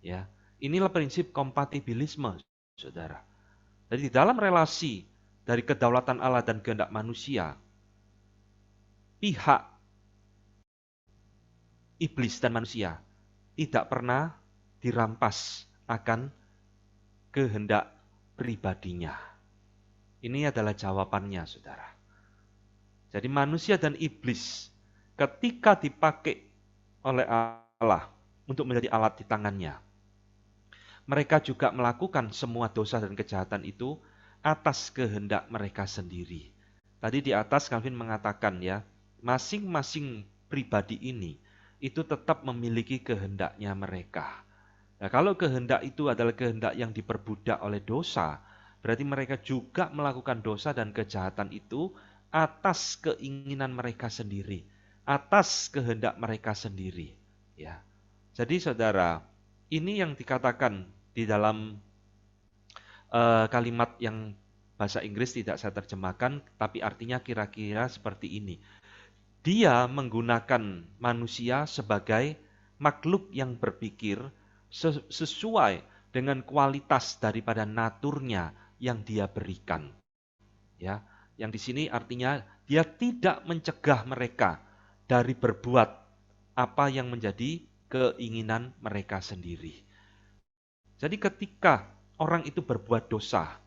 Ya, inilah prinsip kompatibilisme, saudara. Jadi di dalam relasi dari kedaulatan Allah dan kehendak manusia, pihak iblis dan manusia tidak pernah dirampas akan kehendak pribadinya. Ini adalah jawabannya, saudara. Jadi manusia dan iblis ketika dipakai oleh Allah untuk menjadi alat di tangannya, mereka juga melakukan semua dosa dan kejahatan itu atas kehendak mereka sendiri. Tadi di atas Calvin mengatakan ya, masing-masing pribadi ini itu tetap memiliki kehendaknya mereka. Nah, kalau kehendak itu adalah kehendak yang diperbudak oleh dosa, berarti mereka juga melakukan dosa dan kejahatan itu atas keinginan mereka sendiri, atas kehendak mereka sendiri. Ya, jadi saudara, ini yang dikatakan di dalam kalimat yang bahasa Inggris tidak saya terjemahkan, tapi artinya kira-kira seperti ini. Dia menggunakan manusia sebagai makhluk yang berpikir sesuai dengan kualitas daripada naturnya yang dia berikan. Ya, yang di sini artinya dia tidak mencegah mereka dari berbuat apa yang menjadi keinginan mereka sendiri. Jadi ketika orang itu berbuat dosa,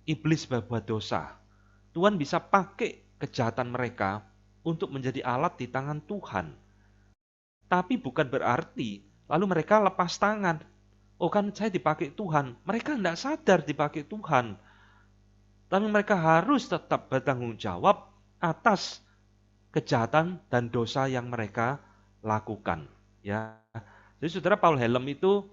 iblis berbuat dosa, Tuhan bisa pakai kejahatan mereka untuk menjadi alat di tangan Tuhan. Tapi bukan berarti lalu mereka lepas tangan. Oh kan saya dipakai Tuhan. Mereka tidak sadar dipakai Tuhan. Tapi mereka harus tetap bertanggung jawab atas kejahatan dan dosa yang mereka lakukan. Ya. Jadi saudara, Paul Helm itu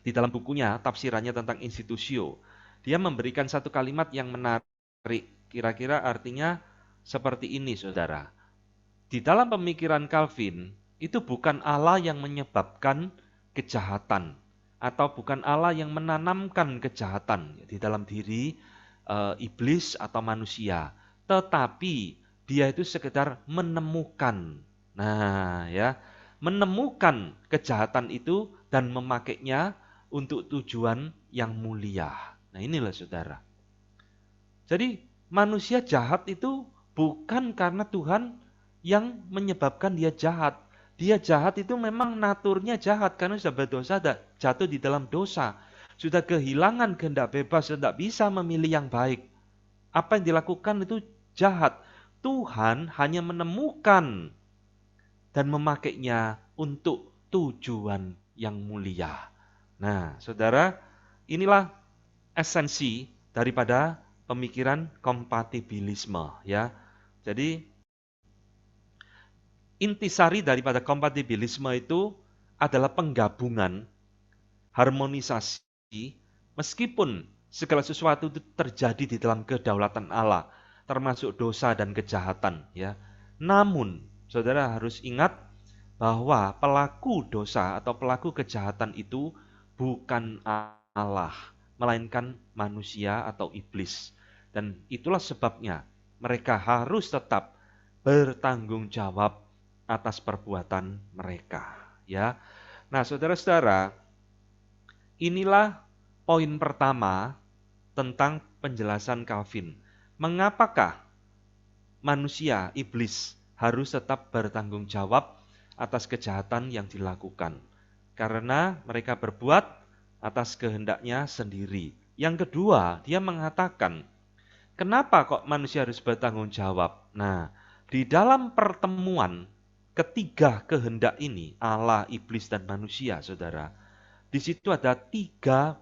di dalam bukunya, tafsirannya tentang institusio, dia memberikan satu kalimat yang menarik. Kira-kira artinya seperti ini, saudara. Di dalam pemikiran Calvin, itu bukan Allah yang menyebabkan kejahatan, atau bukan Allah yang menanamkan kejahatan di dalam diri iblis atau manusia. Tetapi dia itu sekedar menemukan. Nah, ya, menemukan kejahatan itu dan memakainya untuk tujuan yang mulia. Nah, inilah saudara. Jadi manusia jahat itu bukan karena Tuhan yang menyebabkan dia jahat. Dia jahat itu memang naturnya jahat karena sudah berdosa, jatuh di dalam dosa. Sudah kehilangan kehendak bebas, tidak bisa memilih yang baik. Apa yang dilakukan itu jahat. Tuhan hanya menemukan dan memakainya untuk tujuan yang mulia. Nah, saudara, inilah esensi daripada pemikiran kompatibilisme, ya. Jadi intisari daripada kompatibilisme itu adalah penggabungan, harmonisasi, meskipun segala sesuatu itu terjadi di dalam kedaulatan Allah, termasuk dosa dan kejahatan, ya. Namun, saudara harus ingat bahwa pelaku dosa atau pelaku kejahatan itu bukan Allah, melainkan manusia atau iblis. Dan itulah sebabnya mereka harus tetap bertanggung jawab atas perbuatan mereka. Ya, nah saudara-saudara, inilah poin pertama tentang penjelasan Calvin. Mengapakah manusia, iblis, harus tetap bertanggung jawab atas kejahatan yang dilakukan? Karena mereka berbuat atas kehendaknya sendiri. Yang kedua, dia mengatakan, kenapa kok manusia harus bertanggung jawab? Nah, di dalam pertemuan ketiga kehendak ini, Allah, iblis, dan manusia, saudara, di situ ada tiga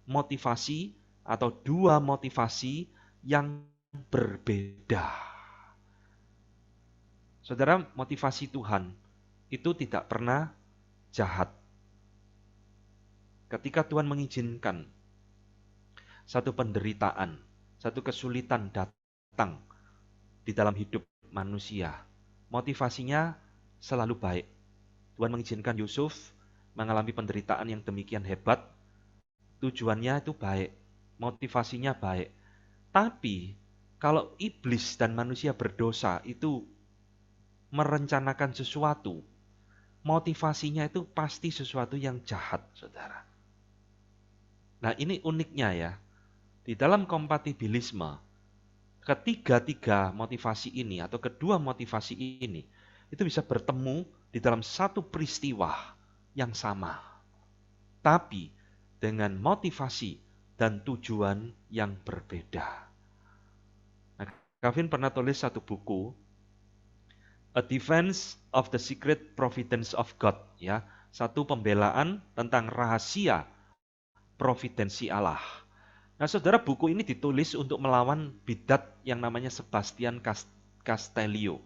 motivasi atau dua motivasi yang berbeda. Saudara, motivasi Tuhan itu tidak pernah jahat. Ketika Tuhan mengizinkan satu penderitaan, satu kesulitan datang di dalam hidup manusia, motivasinya selalu baik. Tuhan mengizinkan Yusuf mengalami penderitaan yang demikian hebat, tujuannya itu baik, motivasinya baik. Tapi kalau iblis dan manusia berdosa itu merencanakan sesuatu, motivasinya itu pasti sesuatu yang jahat, saudara. Nah, ini uniknya ya. Di dalam kompatibilisme, ketiga-tiga motivasi ini atau kedua motivasi ini itu bisa bertemu di dalam satu peristiwa yang sama. Tapi dengan motivasi dan tujuan yang berbeda. Nah, Calvin pernah tulis satu buku, A Defense of the Secret Providence of God, ya, satu pembelaan tentang rahasia providensi Allah. Nah, saudara, buku ini ditulis untuk melawan bidat yang namanya Sebastian Castellio.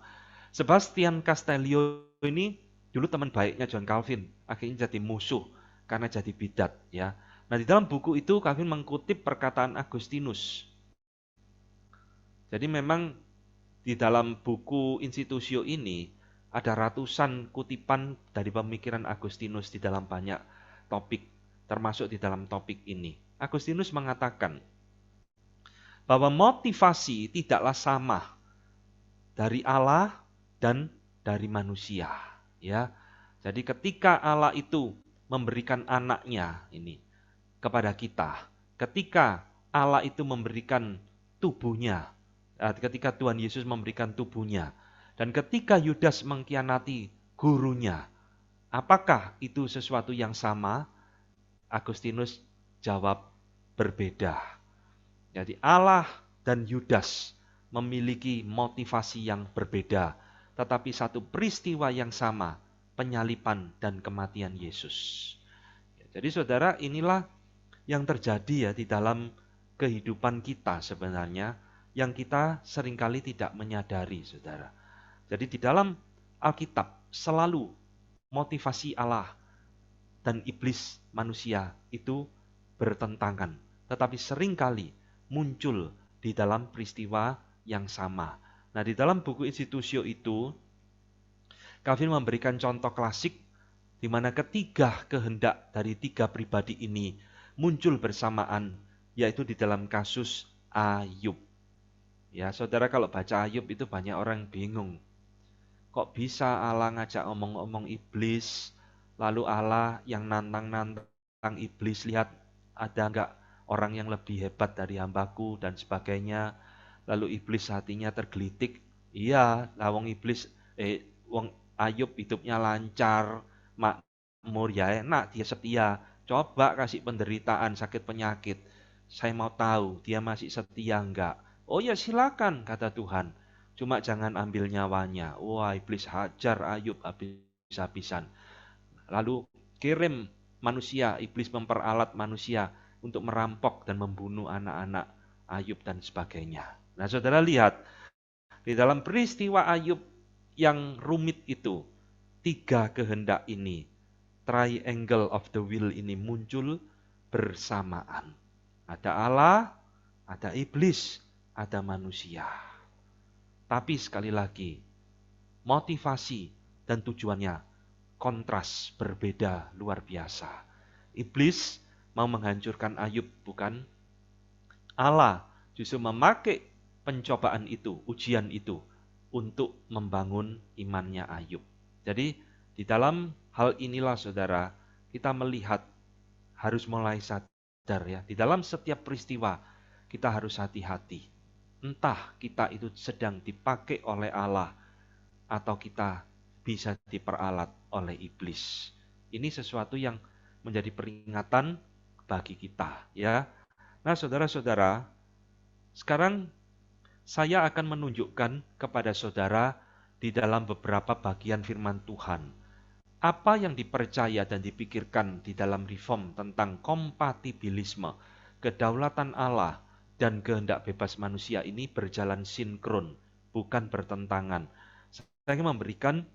Sebastian Castellio ini dulu teman baiknya John Calvin, akhirnya jadi musuh karena jadi bidat, ya. Nah, di dalam buku itu Calvin mengutip perkataan Agustinus. Jadi memang di dalam buku Institutio ini ada ratusan kutipan dari pemikiran Agustinus di dalam banyak topik, termasuk di dalam topik ini. Agustinus mengatakan bahwa motivasi tidaklah sama dari Allah dan dari manusia, ya. Jadi ketika Allah itu memberikan anaknya ini kepada kita, ketika Allah itu memberikan tubuhnya, ketika Tuhan Yesus memberikan tubuhnya, dan ketika Yudas mengkhianati gurunya, apakah itu sesuatu yang sama? Agustinus jawab berbeda. Jadi Allah dan Yudas memiliki motivasi yang berbeda, tetapi satu peristiwa yang sama, penyaliban dan kematian Yesus. Jadi saudara, inilah yang terjadi ya di dalam kehidupan kita sebenarnya, yang kita seringkali tidak menyadari, saudara. Jadi di dalam Alkitab selalu motivasi Allah dan iblis manusia itu bertentangan, tetapi seringkali muncul di dalam peristiwa yang sama. Nah, di dalam buku Institutio itu, Calvin memberikan contoh klasik di mana ketiga kehendak dari tiga pribadi ini muncul bersamaan, yaitu di dalam kasus Ayub. Ya, saudara, kalau baca Ayub itu banyak orang bingung. Kok bisa Allah ngajak omong-omong iblis, lalu Allah yang nantang iblis, lihat ada enggak orang yang lebih hebat dari hambaku dan sebagainya. Lalu iblis hatinya tergelitik. Iya, lawang iblis, wong Ayub hidupnya lancar, makmur, ya enak, dia setia. Coba kasih penderitaan, sakit penyakit. Saya mau tahu dia masih setia enggak. Oh ya silakan, kata Tuhan. Cuma jangan ambil nyawanya. Wah, iblis hajar Ayub habis-habisan. Lalu kirim manusia, iblis memperalat manusia untuk merampok dan membunuh anak-anak Ayub dan sebagainya. Nah, saudara lihat, di dalam peristiwa Ayub yang rumit itu, tiga kehendak ini, triangle of the will ini muncul bersamaan. Ada Allah, ada iblis, ada manusia. Tapi sekali lagi, motivasi dan tujuannya kontras, berbeda, luar biasa. Iblis mau menghancurkan Ayub, bukan? Allah justru memakai pencobaan itu, ujian itu, untuk membangun imannya Ayub. Jadi di dalam hal inilah saudara, kita melihat harus mulai sadar ya. Di dalam setiap peristiwa kita harus hati-hati. Entah kita itu sedang dipakai oleh Allah atau kita bisa diperalat oleh iblis. Ini sesuatu yang menjadi peringatan bagi kita, ya. Nah, saudara-saudara, sekarang saya akan menunjukkan kepada saudara di dalam beberapa bagian firman Tuhan apa yang dipercaya dan dipikirkan di dalam reform tentang kompatibilisme, kedaulatan Allah dan kehendak bebas manusia ini berjalan sinkron, bukan bertentangan. Saya ingin memberikan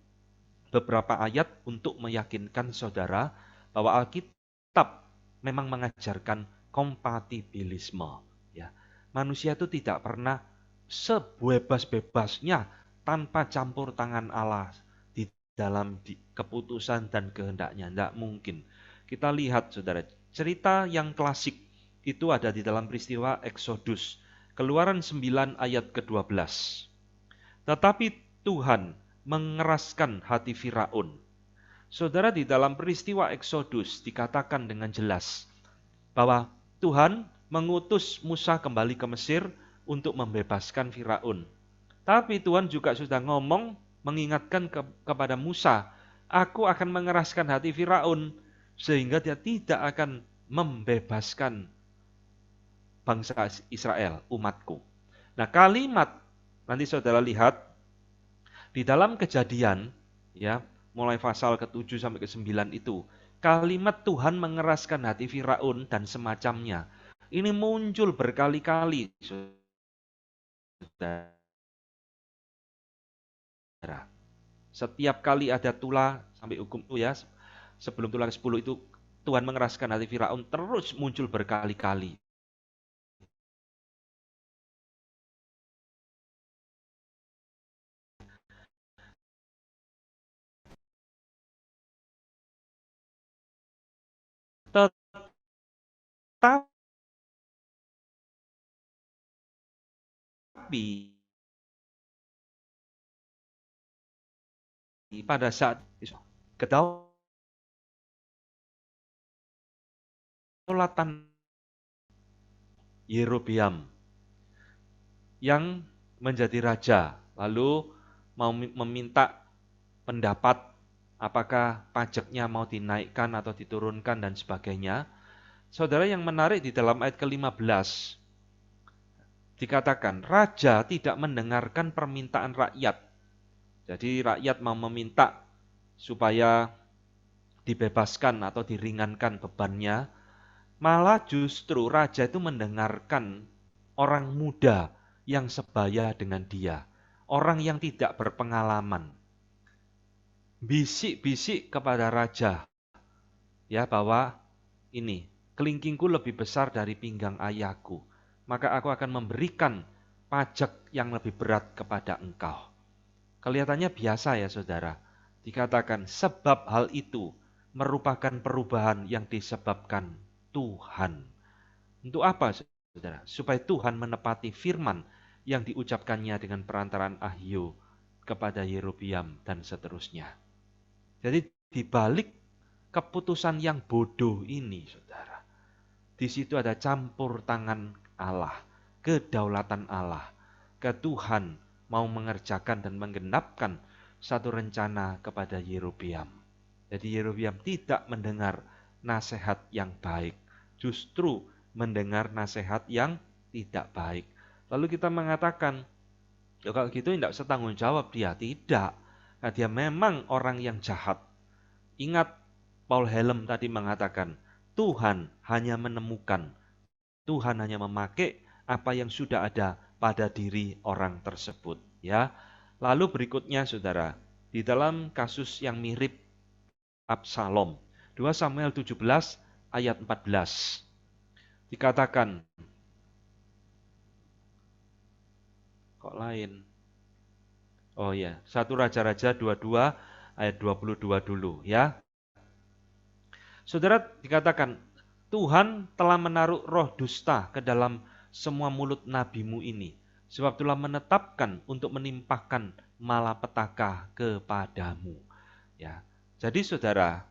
beberapa ayat untuk meyakinkan saudara bahwa Alkitab memang mengajarkan kompatibilisme. Ya, manusia itu tidak pernah sebebas-bebasnya tanpa campur tangan Allah di dalam keputusan dan kehendaknya. Tidak mungkin. Kita lihat, saudara, cerita yang klasik itu ada di dalam peristiwa Eksodus, Keluaran 9 ayat ke-12. Tetapi Tuhan mengeraskan hati Firaun. Saudara, di dalam peristiwa Eksodus dikatakan dengan jelas bahwa Tuhan mengutus Musa kembali ke Mesir untuk membebaskan Firaun. Tapi Tuhan juga sudah ngomong, mengingatkan kepada Musa, aku akan mengeraskan hati Firaun sehingga dia tidak akan membebaskan bangsa Israel, umatku. Nah, kalimat nanti saudara lihat di dalam Kejadian, ya, mulai pasal ke-7 sampai ke-9 itu, kalimat Tuhan mengeraskan hati Firaun dan semacamnya. Ini muncul berkali-kali, saudara. Setiap kali ada tula sampai hukum itu, ya, sebelum tula ke-10 itu Tuhan mengeraskan hati Firaun terus muncul berkali-kali. Tetapi pada saat kedaulatan Yerobeam yang menjadi raja, lalu mau meminta pendapat apakah pajaknya mau dinaikkan atau diturunkan dan sebagainya. Saudara, yang menarik di dalam ayat ke-15 dikatakan raja tidak mendengarkan permintaan rakyat. Jadi rakyat mau meminta supaya dibebaskan atau diringankan bebannya, malah justru raja itu mendengarkan orang muda yang sebaya dengan dia, orang yang tidak berpengalaman. Bisik-bisik kepada raja, ya, bahwa ini, kelingkingku lebih besar dari pinggang ayahku, maka aku akan memberikan pajak yang lebih berat kepada engkau. Kelihatannya biasa, ya saudara. Dikatakan sebab hal itu merupakan perubahan yang disebabkan Tuhan. Untuk apa, saudara? Supaya Tuhan menepati firman yang diucapkannya dengan perantaraan Ahio kepada Yerobeam dan seterusnya. Jadi di balik keputusan yang bodoh ini, saudara, di situ ada campur tangan Allah, kedaulatan Allah, Tuhan mau mengerjakan dan menggenapkan satu rencana kepada Yerobeam. Jadi Yerobeam tidak mendengar nasihat yang baik, justru mendengar nasihat yang tidak baik. Lalu kita mengatakan, ya kalau gitu tidak setanggung jawab dia. Tidak. Nah, dia memang orang yang jahat. Ingat Paul Helm tadi mengatakan, Tuhan hanya menemukan, Tuhan hanya memakai apa yang sudah ada pada diri orang tersebut. Ya. Lalu berikutnya, saudara, di dalam kasus yang mirip Absalom, 2 Samuel 17 ayat 14, dikatakan, kok lain? Oh ya, 1 Raja-Raja 22 ayat 22 dulu, ya. Saudara, dikatakan, Tuhan telah menaruh roh dusta ke dalam semua mulut nabimu ini, sebab telah menetapkan untuk menimpahkan malapetaka kepadamu. Ya. Jadi saudara,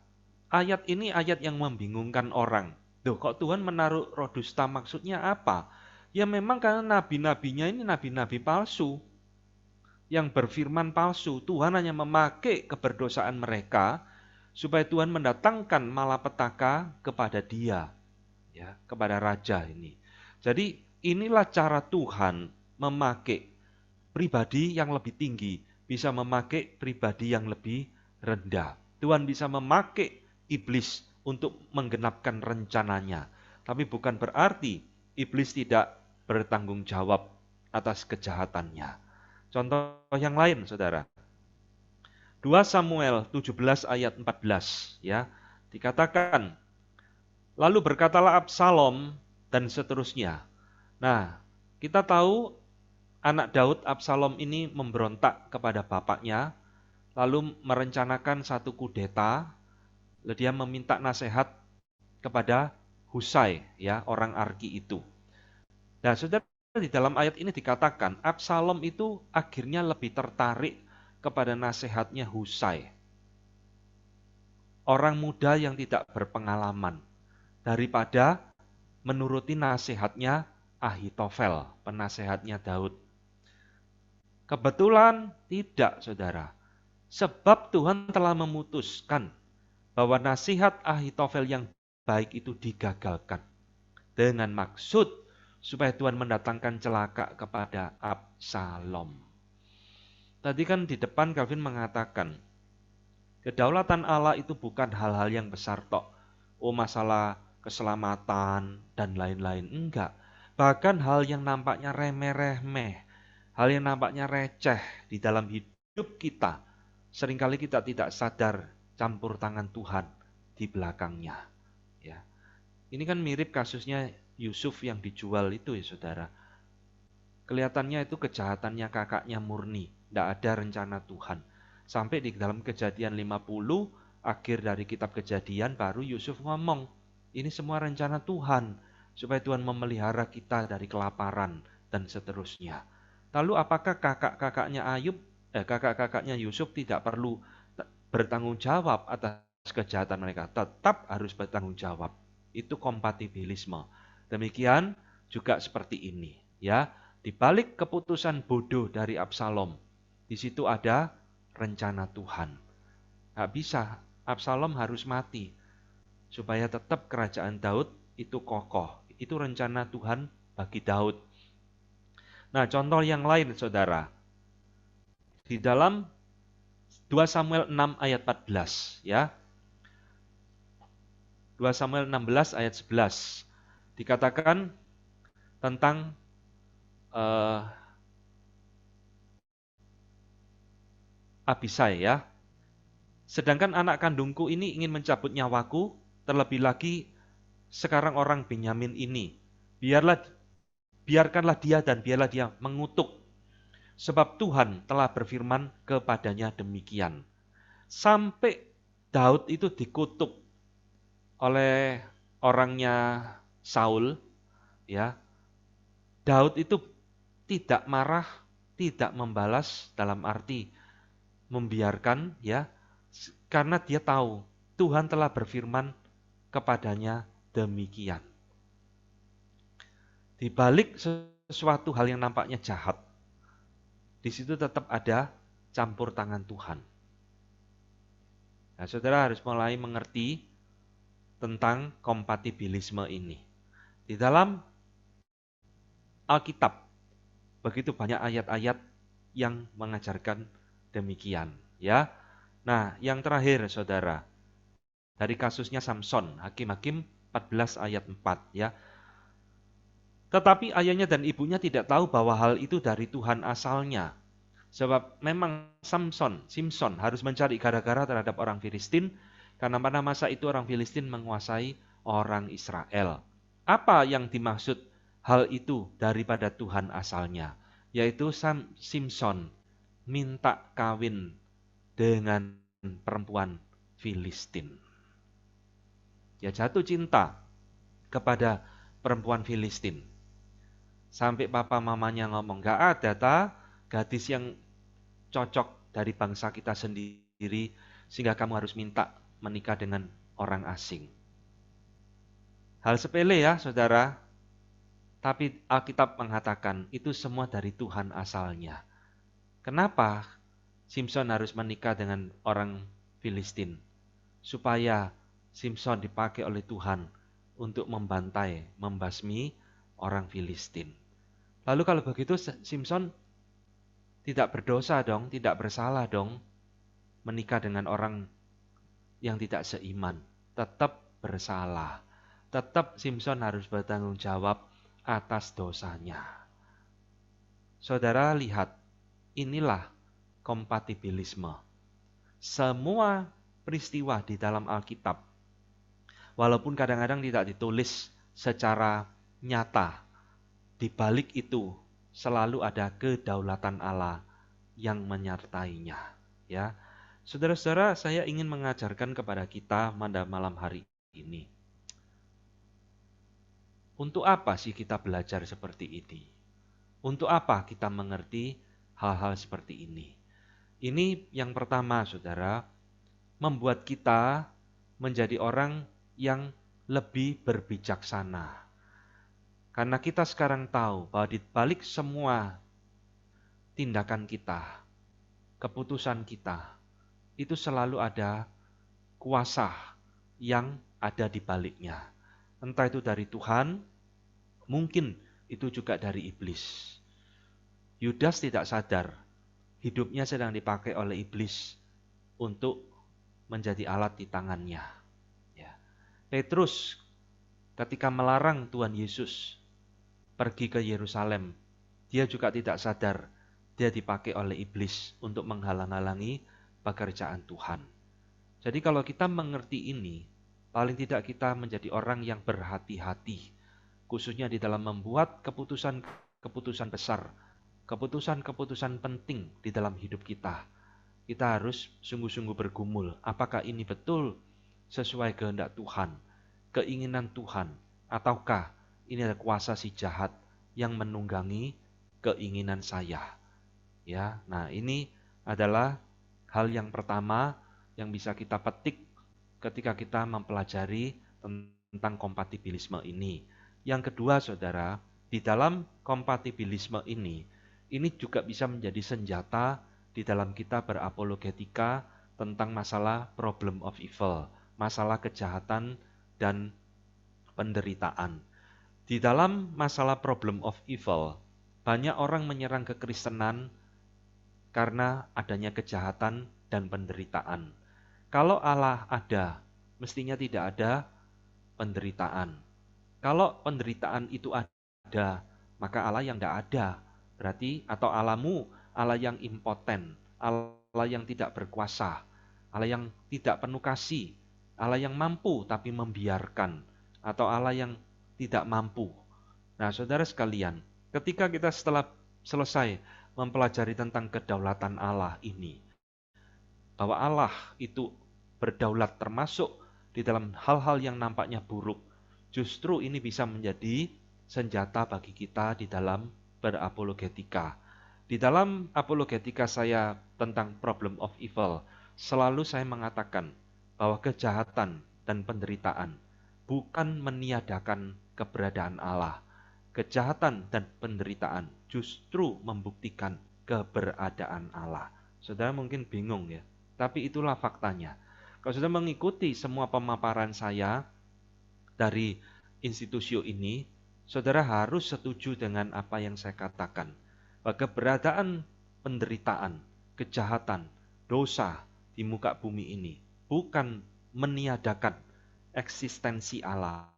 ayat ini ayat yang membingungkan orang. Loh, kok Tuhan menaruh roh dusta, maksudnya apa? Ya memang karena nabi-nabinya ini nabi-nabi palsu, yang berfirman palsu. Tuhan hanya memakai keberdosaan mereka supaya Tuhan mendatangkan malapetaka kepada dia, ya, kepada raja ini. Jadi inilah cara Tuhan memakai pribadi yang lebih tinggi, bisa memakai pribadi yang lebih rendah. Tuhan bisa memakai iblis untuk menggenapkan rencananya. Tapi bukan berarti iblis tidak bertanggung jawab atas kejahatannya. Contoh yang lain, saudara. 2 Samuel 17 ayat 14, ya. Dikatakan, lalu berkatalah Absalom dan seterusnya. Nah, kita tahu anak Daud Absalom ini memberontak kepada bapaknya, lalu merencanakan satu kudeta, lalu dia meminta nasihat kepada Husai, ya, orang Arki itu. Nah, saudara, di dalam ayat ini dikatakan Absalom itu akhirnya lebih tertarik kepada nasihatnya Husai, orang muda yang tidak berpengalaman, daripada menuruti nasihatnya Ahitofel, penasehatnya Daud. Kebetulan tidak, saudara. Sebab Tuhan telah memutuskan bahwa nasihat Ahitofel yang baik itu digagalkan dengan maksud supaya Tuhan mendatangkan celaka kepada Absalom. Tadi kan di depan Calvin mengatakan, kedaulatan Allah itu bukan hal-hal yang besar tok. Oh, masalah keselamatan dan lain-lain. Enggak. Bahkan hal yang nampaknya remeh-remeh, hal yang nampaknya receh di dalam hidup kita, seringkali kita tidak sadar campur tangan Tuhan di belakangnya. Ya. Ini kan mirip kasusnya Yusuf yang dijual itu ya saudara. Kelihatannya itu kejahatannya kakaknya murni, tidak ada rencana Tuhan. Sampai di dalam Kejadian 50, akhir dari kitab Kejadian, baru Yusuf ngomong, ini semua rencana Tuhan, supaya Tuhan memelihara kita dari kelaparan dan seterusnya. Lalu apakah kakak-kakaknya Yusuf tidak perlu bertanggung jawab atas kejahatan mereka? Tetap harus bertanggung jawab. Itu kompatibilisme. Demikian juga seperti ini, ya. Di balik keputusan bodoh dari Absalom, di situ ada rencana Tuhan. Nggak bisa, Absalom harus mati supaya tetap kerajaan Daud itu kokoh. Itu rencana Tuhan bagi Daud. Nah, contoh yang lain, saudara. Di dalam 2 Samuel 6 ayat 14, ya. 2 Samuel 16 ayat 11 dikatakan tentang Abisai, ya. Sedangkan anak kandungku ini ingin mencabut nyawaku, terlebih lagi sekarang orang Benyamin ini. Biarkanlah dia dan biarlah dia mengutuk. Sebab Tuhan telah berfirman kepadanya demikian. Sampai Daud itu dikutuk oleh orangnya Saul, ya. Daud itu tidak marah, tidak membalas dalam arti membiarkan, ya, karena dia tahu Tuhan telah berfirman kepadanya demikian. Di balik sesuatu hal yang nampaknya jahat, di situ tetap ada campur tangan Tuhan. Nah, saudara harus mulai mengerti tentang kompatibilisme ini. Di dalam Alkitab, begitu banyak ayat-ayat yang mengajarkan demikian, ya. Nah, yang terakhir, saudara, dari kasusnya Samson, Hakim-Hakim 14 ayat 4, ya. Tetapi ayahnya dan ibunya tidak tahu bahwa hal itu dari Tuhan asalnya. Sebab memang Simpson harus mencari gara-gara terhadap orang Filistin, karena pada masa itu orang Filistin menguasai orang Israel. Apa yang dimaksud hal itu daripada Tuhan asalnya? Yaitu Simpson minta kawin dengan perempuan Filistin. Dia jatuh cinta kepada perempuan Filistin. Sampai papa mamanya ngomong, gak ada gadis yang cocok dari bangsa kita sendiri, sehingga kamu harus minta menikah dengan orang asing. Hal sepele ya saudara, tapi Alkitab mengatakan itu semua dari Tuhan asalnya. Kenapa Simpson harus menikah dengan orang Filistin? Supaya Simpson dipakai oleh Tuhan untuk membantai, membasmi orang Filistin. Lalu kalau begitu Simpson tidak berdosa dong, tidak bersalah dong menikah dengan orang yang tidak seiman. Tetap bersalah. Tetap Simpson harus bertanggung jawab atas dosanya. Saudara lihat, inilah kompatibilisme. Semua peristiwa di dalam Alkitab, walaupun kadang-kadang tidak ditulis secara nyata. Di balik itu selalu ada kedaulatan Allah yang menyertainya. Ya, saudara-saudara, saya ingin mengajarkan kepada kita pada malam hari ini. Untuk apa sih kita belajar seperti ini? Untuk apa kita mengerti hal-hal seperti ini? Ini yang pertama, saudara, membuat kita menjadi orang yang lebih berbijaksana. Karena kita sekarang tahu bahwa di balik semua tindakan kita, keputusan kita, itu selalu ada kuasa yang ada di baliknya. Entah itu dari Tuhan, mungkin itu juga dari iblis. Yudas tidak sadar, hidupnya sedang dipakai oleh iblis untuk menjadi alat di tangannya. Ya. Petrus ketika melarang Tuhan Yesus pergi ke Yerusalem, dia juga tidak sadar dia dipakai oleh iblis untuk menghalang-halangi pekerjaan Tuhan. Jadi kalau kita mengerti ini, paling tidak kita menjadi orang yang berhati-hati, khususnya di dalam membuat keputusan-keputusan besar, keputusan-keputusan penting di dalam hidup kita. Kita harus sungguh-sungguh bergumul, apakah ini betul sesuai kehendak Tuhan, keinginan Tuhan, ataukah ini ada kuasa si jahat yang menunggangi keinginan saya. Ya, nah ini adalah hal yang pertama yang bisa kita petik ketika kita mempelajari tentang kompatibilisme ini. Yang kedua, saudara, di dalam kompatibilisme ini juga bisa menjadi senjata di dalam kita berapologetika tentang masalah problem of evil, masalah kejahatan dan penderitaan. Di dalam masalah problem of evil, banyak orang menyerang kekristenan karena adanya kejahatan dan penderitaan. Kalau Allah ada, mestinya tidak ada penderitaan. Kalau penderitaan itu ada, maka Allah yang tidak ada. Berarti, atau Allahmu, Allah yang impoten, Allah yang tidak berkuasa, Allah yang tidak penuh kasih, Allah yang mampu tapi membiarkan, atau Allah yang tidak mampu. Nah, saudara sekalian, ketika kita setelah selesai mempelajari tentang kedaulatan Allah ini, bahwa Allah itu berdaulat termasuk di dalam hal-hal yang nampaknya buruk, justru ini bisa menjadi senjata bagi kita di dalam berapologetika. Di dalam apologetika saya tentang problem of evil, selalu saya mengatakan bahwa kejahatan dan penderitaan bukan meniadakan keberadaan Allah. Kejahatan dan penderitaan justru membuktikan keberadaan Allah. Saudara mungkin bingung ya, tapi itulah faktanya. Kalau saudara mengikuti semua pemaparan saya dari institusi ini, saudara harus setuju dengan apa yang saya katakan. Bahwa keberadaan penderitaan, kejahatan, dosa di muka bumi ini bukan meniadakan eksistensi Allah,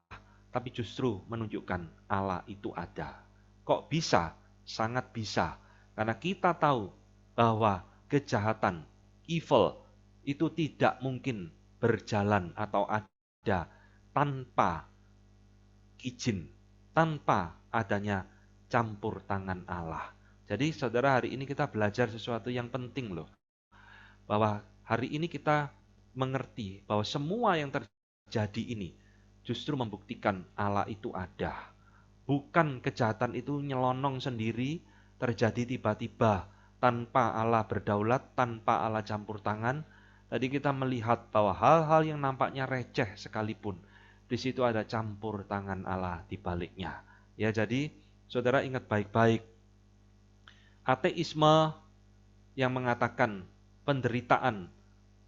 tapi justru menunjukkan Allah itu ada. Kok bisa? Sangat bisa. Karena kita tahu bahwa kejahatan, evil, itu tidak mungkin berjalan atau ada tanpa izin, tanpa adanya campur tangan Allah. Jadi saudara, hari ini kita belajar sesuatu yang penting loh. Bahwa hari ini kita mengerti bahwa semua yang terjadi ini justru membuktikan Allah itu ada. Bukan kejahatan itu nyelonong sendiri, terjadi tiba-tiba, tanpa Allah berdaulat, tanpa Allah campur tangan. Tadi kita melihat bahwa hal-hal yang nampaknya receh sekalipun, di situ ada campur tangan Allah di baliknya. Ya, jadi saudara ingat baik-baik, ateisme yang mengatakan penderitaan,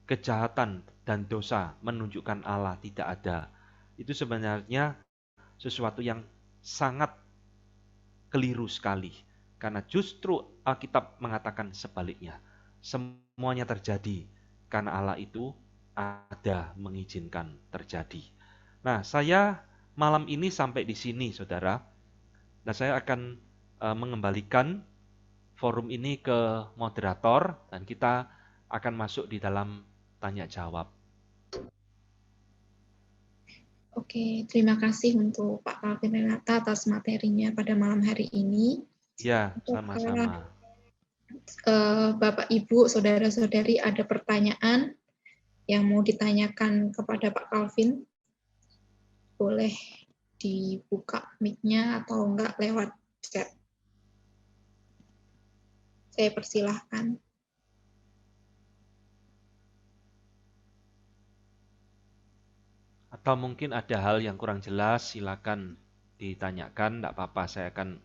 kejahatan, dan dosa menunjukkan Allah tidak ada, itu sebenarnya sesuatu yang sangat keliru sekali. Karena justru Alkitab mengatakan sebaliknya. Semuanya terjadi karena Allah itu ada mengizinkan terjadi. Nah, saya malam ini sampai di sini, saudara. Nah, saya akan mengembalikan forum ini ke moderator dan kita akan masuk di dalam tanya jawab. Oke, terima kasih untuk Pak Calvin Renata atas materinya pada malam hari ini. Ya, Apakah sama-sama. Bapak, Ibu, Saudara-saudari ada pertanyaan yang mau ditanyakan kepada Pak Calvin? Boleh dibuka mic-nya atau enggak lewat chat. Saya persilahkan. Atau mungkin ada hal yang kurang jelas, silakan ditanyakan, tidak apa-apa, saya akan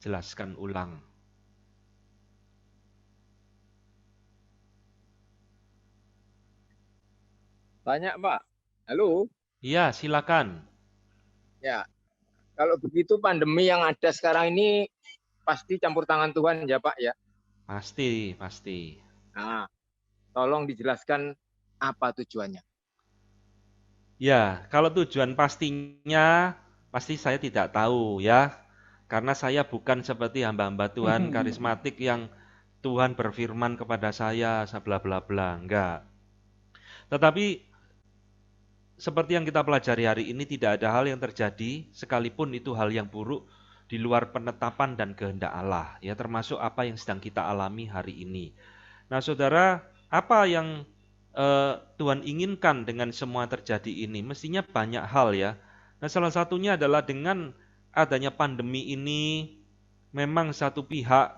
jelaskan ulang. Banyak, Pak. Halo? Iya, silakan. Ya, kalau begitu pandemi yang ada sekarang ini pasti campur tangan Tuhan ya, Pak ya. Pasti, pasti. Nah, tolong dijelaskan apa tujuannya. Ya, kalau tujuan pastinya, pasti saya tidak tahu ya. Karena saya bukan seperti hamba-hamba Tuhan karismatik yang Tuhan berfirman kepada saya, bla bla bla, enggak. Tetapi seperti yang kita pelajari hari ini, tidak ada hal yang terjadi, sekalipun itu hal yang buruk, di luar penetapan dan kehendak Allah, ya, termasuk apa yang sedang kita alami hari ini. Nah, saudara, apa yang Tuhan inginkan dengan semua terjadi ini? Mestinya banyak hal ya. Nah, salah satunya adalah dengan adanya pandemi ini, memang satu pihak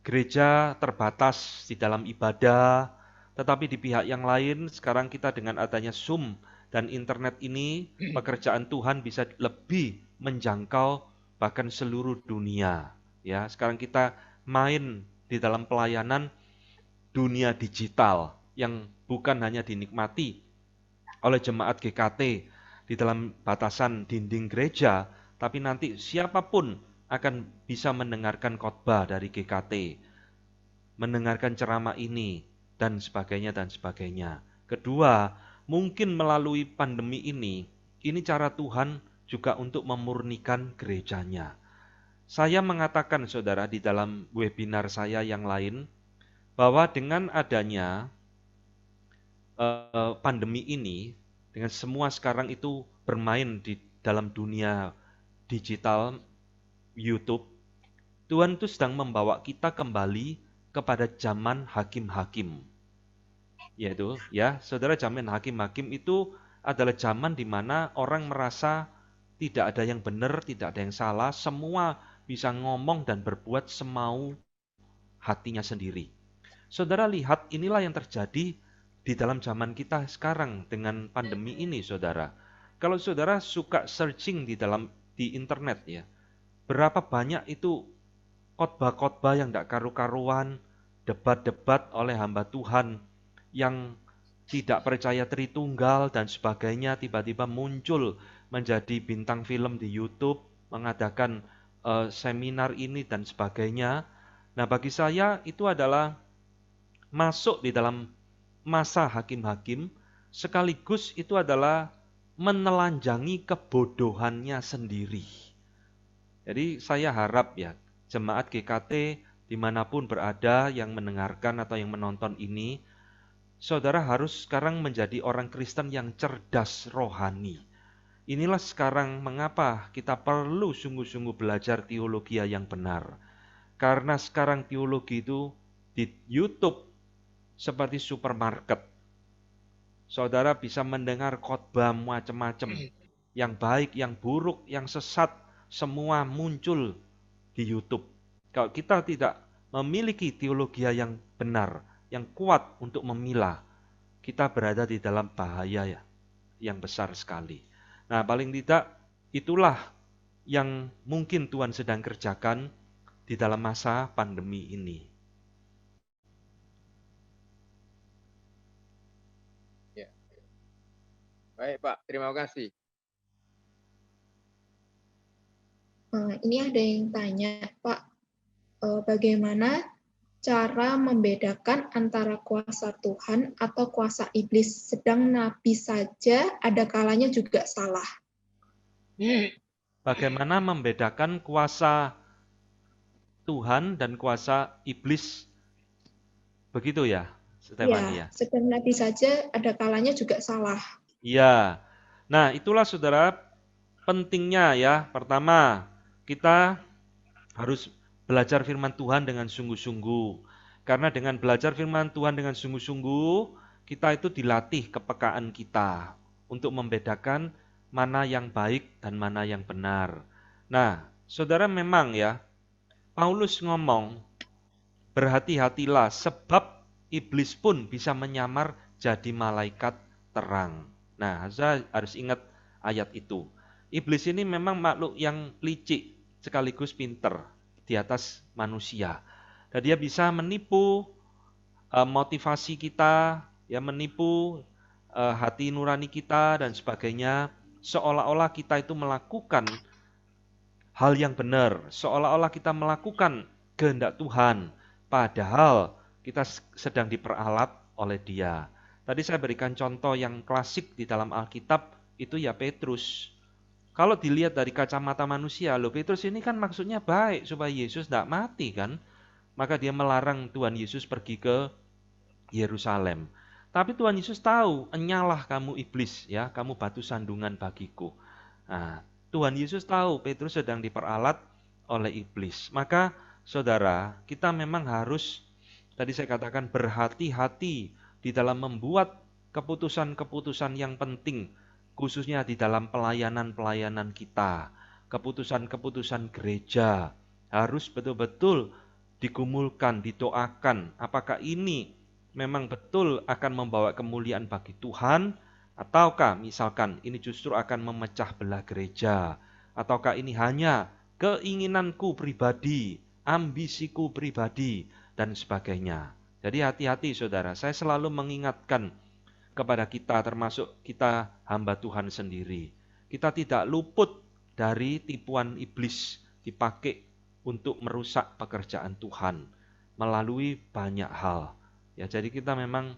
gereja terbatas di dalam ibadah, tetapi di pihak yang lain sekarang kita dengan adanya Zoom dan internet ini, pekerjaan Tuhan bisa lebih menjangkau bahkan seluruh dunia. Ya, sekarang kita main di dalam pelayanan dunia digital yang bukan hanya dinikmati oleh jemaat GKT di dalam batasan dinding gereja, tapi nanti siapapun akan bisa mendengarkan khotbah dari GKT, mendengarkan ceramah ini, dan sebagainya, dan sebagainya. Kedua, mungkin melalui pandemi ini cara Tuhan juga untuk memurnikan gerejanya. Saya mengatakan, saudara, di dalam webinar saya yang lain, bahwa dengan adanya pandemi ini, dengan semua sekarang itu bermain di dalam dunia digital, YouTube, Tuhan itu sedang membawa kita kembali kepada zaman hakim-hakim. Yaitu, ya, saudara, zaman hakim-hakim itu adalah zaman di mana orang merasa tidak ada yang benar, tidak ada yang salah, semua bisa ngomong dan berbuat semau hatinya sendiri. Saudara lihat, inilah yang terjadi di dalam zaman kita sekarang dengan pandemi ini, saudara. Kalau saudara suka searching di internet ya, berapa banyak itu khotbah-khotbah yang tidak karu-karuan, debat-debat oleh hamba Tuhan yang tidak percaya Tritunggal dan sebagainya, tiba-tiba muncul menjadi bintang film di YouTube, mengadakan seminar ini dan sebagainya. Nah, bagi saya itu adalah masuk di dalam masa hakim-hakim, sekaligus itu adalah menelanjangi kebodohannya sendiri. Jadi saya harap ya, jemaat GKT dimanapun berada yang mendengarkan atau yang menonton ini, saudara harus sekarang menjadi orang Kristen yang cerdas rohani. Inilah sekarang mengapa kita perlu sungguh-sungguh belajar teologi yang benar. Karena sekarang teologi itu di YouTube seperti supermarket. Saudara bisa mendengar khotbah macam-macam, yang baik, yang buruk, yang sesat, semua muncul di YouTube. Kalau kita tidak memiliki teologi yang benar, yang kuat untuk memilah, kita berada di dalam bahaya yang besar sekali. Nah, paling tidak itulah yang mungkin Tuhan sedang kerjakan di dalam masa pandemi ini. Ya. Baik, Pak. Terima kasih. Ini ada yang tanya, Pak, bagaimana cara membedakan antara kuasa Tuhan atau kuasa iblis? Sedang nabi saja ada kalanya juga salah. Bagaimana membedakan kuasa Tuhan dan kuasa iblis? Begitu ya, Stefani ya? Ya, sedang nabi saja ada kalanya juga salah. Iya, Nah, itulah saudara pentingnya ya. Pertama, kita harus belajar firman Tuhan dengan sungguh-sungguh. Karena dengan belajar firman Tuhan dengan sungguh-sungguh, kita itu dilatih kepekaan kita untuk membedakan mana yang baik dan mana yang benar. Nah, saudara memang ya, Paulus ngomong, berhati-hatilah sebab iblis pun bisa menyamar jadi malaikat terang. Nah, saya harus ingat ayat itu. Iblis ini memang makhluk yang licik sekaligus pinter di atas manusia. Dan dia bisa menipu motivasi kita, ya menipu hati nurani kita dan sebagainya, seolah-olah kita itu melakukan hal yang benar, seolah-olah kita melakukan kehendak Tuhan, padahal kita sedang diperalat oleh Dia. Tadi saya berikan contoh yang klasik di dalam Alkitab, itu ya Petrus. Kalau dilihat dari kacamata manusia, loh Petrus ini kan maksudnya baik supaya Yesus tidak mati kan, maka dia melarang Tuhan Yesus pergi ke Yerusalem. Tapi Tuhan Yesus tahu, enyalah kamu iblis, ya, kamu batu sandungan bagiku. Nah, Tuhan Yesus tahu Petrus sedang diperalat oleh iblis. Maka saudara, kita memang harus, tadi saya katakan berhati-hati di dalam membuat keputusan-keputusan yang penting, khususnya di dalam pelayanan-pelayanan kita. Keputusan-keputusan gereja harus betul-betul digumulkan, didoakan. Apakah ini memang betul akan membawa kemuliaan bagi Tuhan, ataukah misalkan ini justru akan memecah belah gereja, ataukah ini hanya keinginanku pribadi, ambisiku pribadi, dan sebagainya. Jadi hati-hati saudara, saya selalu mengingatkan kepada kita, termasuk kita hamba Tuhan sendiri. Kita tidak luput dari tipuan iblis dipakai untuk merusak pekerjaan Tuhan melalui banyak hal. Ya, jadi kita memang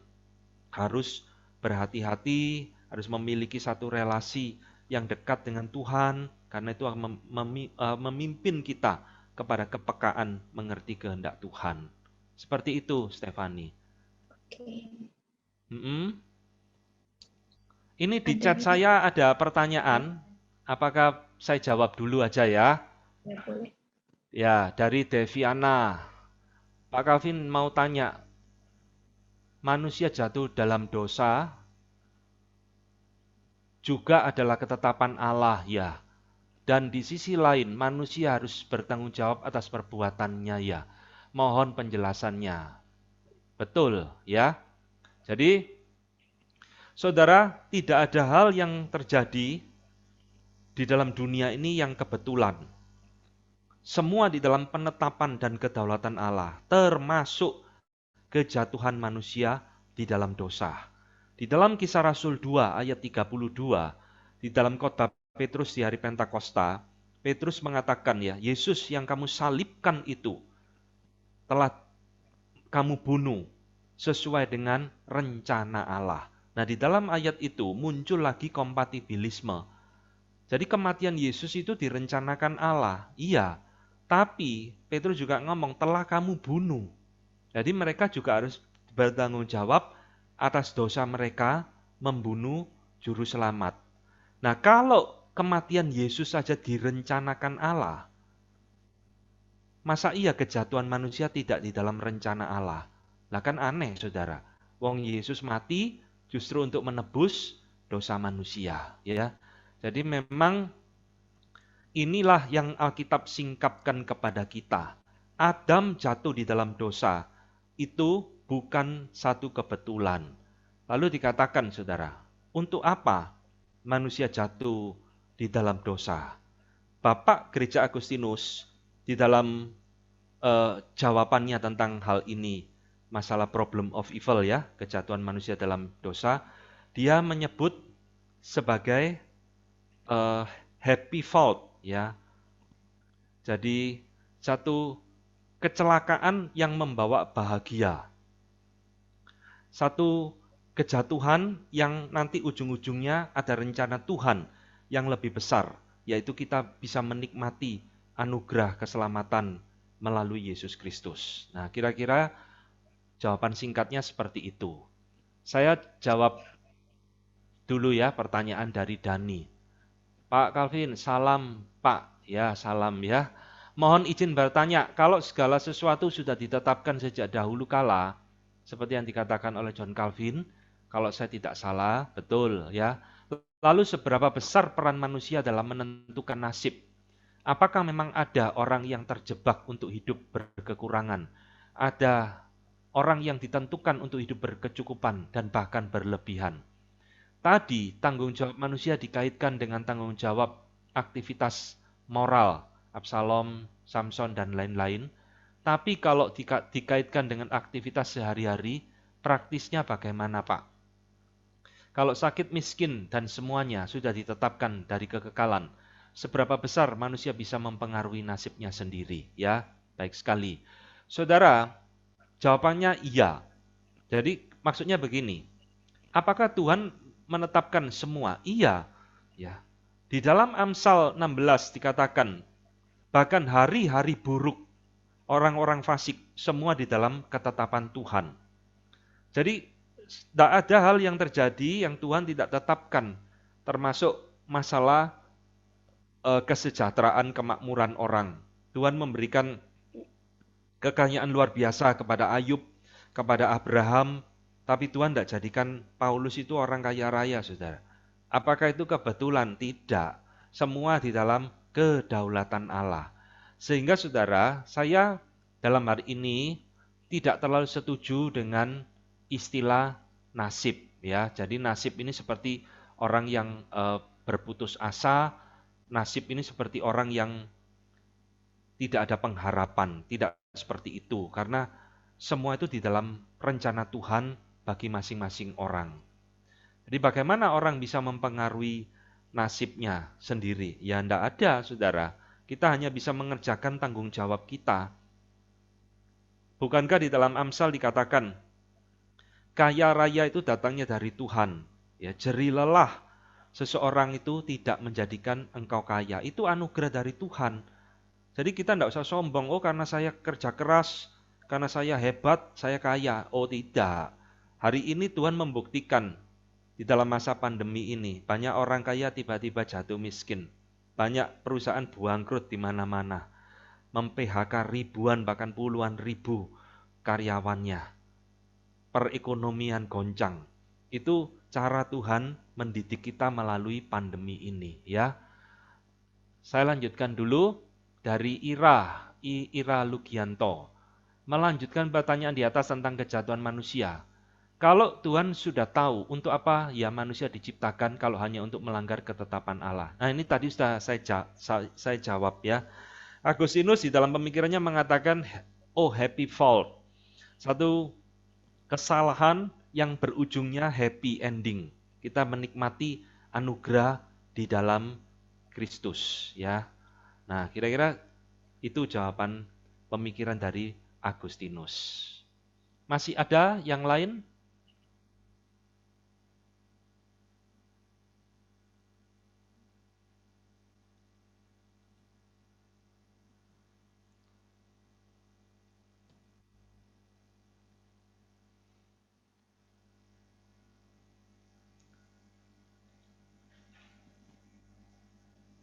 harus berhati-hati, harus memiliki satu relasi yang dekat dengan Tuhan, karena itu akan memimpin kita kepada kepekaan mengerti kehendak Tuhan. Seperti itu, Stefani. Oke. Ini di chat saya ada pertanyaan, apakah saya jawab dulu aja ya? Ya, boleh. Ya, dari Deviana. Pak Calvin mau tanya, manusia jatuh dalam dosa juga adalah ketetapan Allah ya. Dan di sisi lain manusia harus bertanggung jawab atas perbuatannya ya. Mohon penjelasannya. Betul ya. Jadi saudara, tidak ada hal yang terjadi di dalam dunia ini yang kebetulan. Semua di dalam penetapan dan kedaulatan Allah, termasuk kejatuhan manusia di dalam dosa. Di dalam Kisah Rasul 2 ayat 32, di dalam khotbah Petrus di hari Pentakosta, Petrus mengatakan ya, Yesus yang kamu salibkan itu telah kamu bunuh sesuai dengan rencana Allah. Nah, di dalam ayat itu muncul lagi kompatibilisme. Jadi kematian Yesus itu direncanakan Allah, iya. Tapi Petrus juga ngomong telah kamu bunuh. Jadi mereka juga harus bertanggung jawab atas dosa mereka membunuh juru selamat. Nah, kalau kematian Yesus saja direncanakan Allah, masa iya kejatuhan manusia tidak di dalam rencana Allah? Lah kan aneh, saudara. Wong Yesus mati justru untuk menebus dosa manusia, ya. Jadi memang inilah yang Alkitab singkapkan kepada kita. Adam jatuh di dalam dosa, itu bukan satu kebetulan. Lalu dikatakan, saudara, untuk apa manusia jatuh di dalam dosa? Bapak Gereja Agustinus di dalam jawabannya tentang hal ini, masalah problem of evil ya, kejatuhan manusia dalam dosa, dia menyebut sebagai happy fault ya. Jadi satu kecelakaan yang membawa bahagia. Satu kejatuhan yang nanti ujung-ujungnya ada rencana Tuhan yang lebih besar, yaitu kita bisa menikmati anugerah keselamatan melalui Yesus Kristus. Nah, kira-kira jawaban singkatnya seperti itu. Saya jawab dulu ya pertanyaan dari Dani. Pak Calvin, salam Pak. Ya, salam ya. Mohon izin bertanya, kalau segala sesuatu sudah ditetapkan sejak dahulu kala, seperti yang dikatakan oleh John Calvin, kalau saya tidak salah, betul ya. Lalu seberapa besar peran manusia dalam menentukan nasib? Apakah memang ada orang yang terjebak untuk hidup berkekurangan? Ada orang yang ditentukan untuk hidup berkecukupan dan bahkan berlebihan. Tadi tanggung jawab manusia dikaitkan dengan tanggung jawab aktivitas moral, Absalom, Samson, dan lain-lain. Tapi kalau dikaitkan dengan aktivitas sehari-hari, praktisnya bagaimana Pak? Kalau sakit, miskin, dan semuanya sudah ditetapkan dari kekekalan, seberapa besar manusia bisa mempengaruhi nasibnya sendiri? Ya, baik sekali. Saudara, jawabannya iya. Jadi maksudnya begini, apakah Tuhan menetapkan semua? Iya. Ya. Di dalam Amsal 16 dikatakan, bahkan hari-hari buruk orang-orang fasik semua di dalam ketetapan Tuhan. Jadi tidak ada hal yang terjadi yang Tuhan tidak tetapkan, termasuk masalah kesejahteraan, kemakmuran orang. Tuhan memberikan kekayaan luar biasa kepada Ayub, kepada Abraham, tapi Tuhan tidak jadikan Paulus itu orang kaya raya, saudara. Apakah itu kebetulan? Tidak. Semua di dalam kedaulatan Allah. Sehingga saudara, saya dalam hari ini tidak terlalu setuju dengan istilah nasib. Ya, jadi nasib ini seperti orang yang berputus asa. Nasib ini seperti orang yang tidak ada pengharapan. Tidak seperti itu. Karena semua itu di dalam rencana Tuhan bagi masing-masing orang. Jadi bagaimana orang bisa mempengaruhi nasibnya sendiri? Ya tidak ada, saudara. Kita hanya bisa mengerjakan tanggung jawab kita. Bukankah di dalam Amsal dikatakan, kaya raya itu datangnya dari Tuhan. Ya, jerih lelah seseorang itu tidak menjadikan engkau kaya. Itu anugerah dari Tuhan. Jadi kita tidak usah sombong, oh karena saya kerja keras, karena saya hebat, saya kaya. Oh tidak. Hari ini Tuhan membuktikan di dalam masa pandemi ini, banyak orang kaya tiba-tiba jatuh miskin. Banyak perusahaan bangkrut di mana-mana. Mem-PHK ribuan bahkan puluhan ribu karyawannya. Perekonomian goncang. Itu cara Tuhan mendidik kita melalui pandemi ini, ya. Saya lanjutkan dulu dari Ira Lugianto. Melanjutkan pertanyaan di atas tentang kejatuhan manusia. Kalau Tuhan sudah tahu untuk apa ya manusia diciptakan kalau hanya untuk melanggar ketetapan Allah. Nah ini tadi sudah saya jawab ya. Agustinus di dalam pemikirannya mengatakan, oh happy fault. Satu kesalahan yang berujungnya happy ending. Kita menikmati anugerah di dalam Kristus ya. Nah kira-kira itu jawaban pemikiran dari Agustinus. Masih ada yang lain?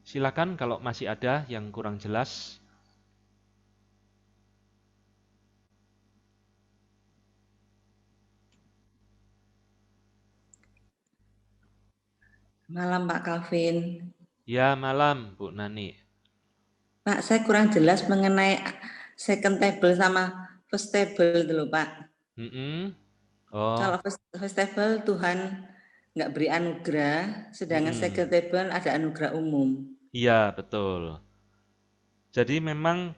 Silakan kalau masih ada yang kurang jelas. Malam Pak Calvin. Ya malam Bu Nani. Pak, saya kurang jelas mengenai second table sama first table dulu Pak. Oh. Kalau first table Tuhan nggak beri anugerah, sedangkan second table ada anugerah umum. Iya betul. Jadi memang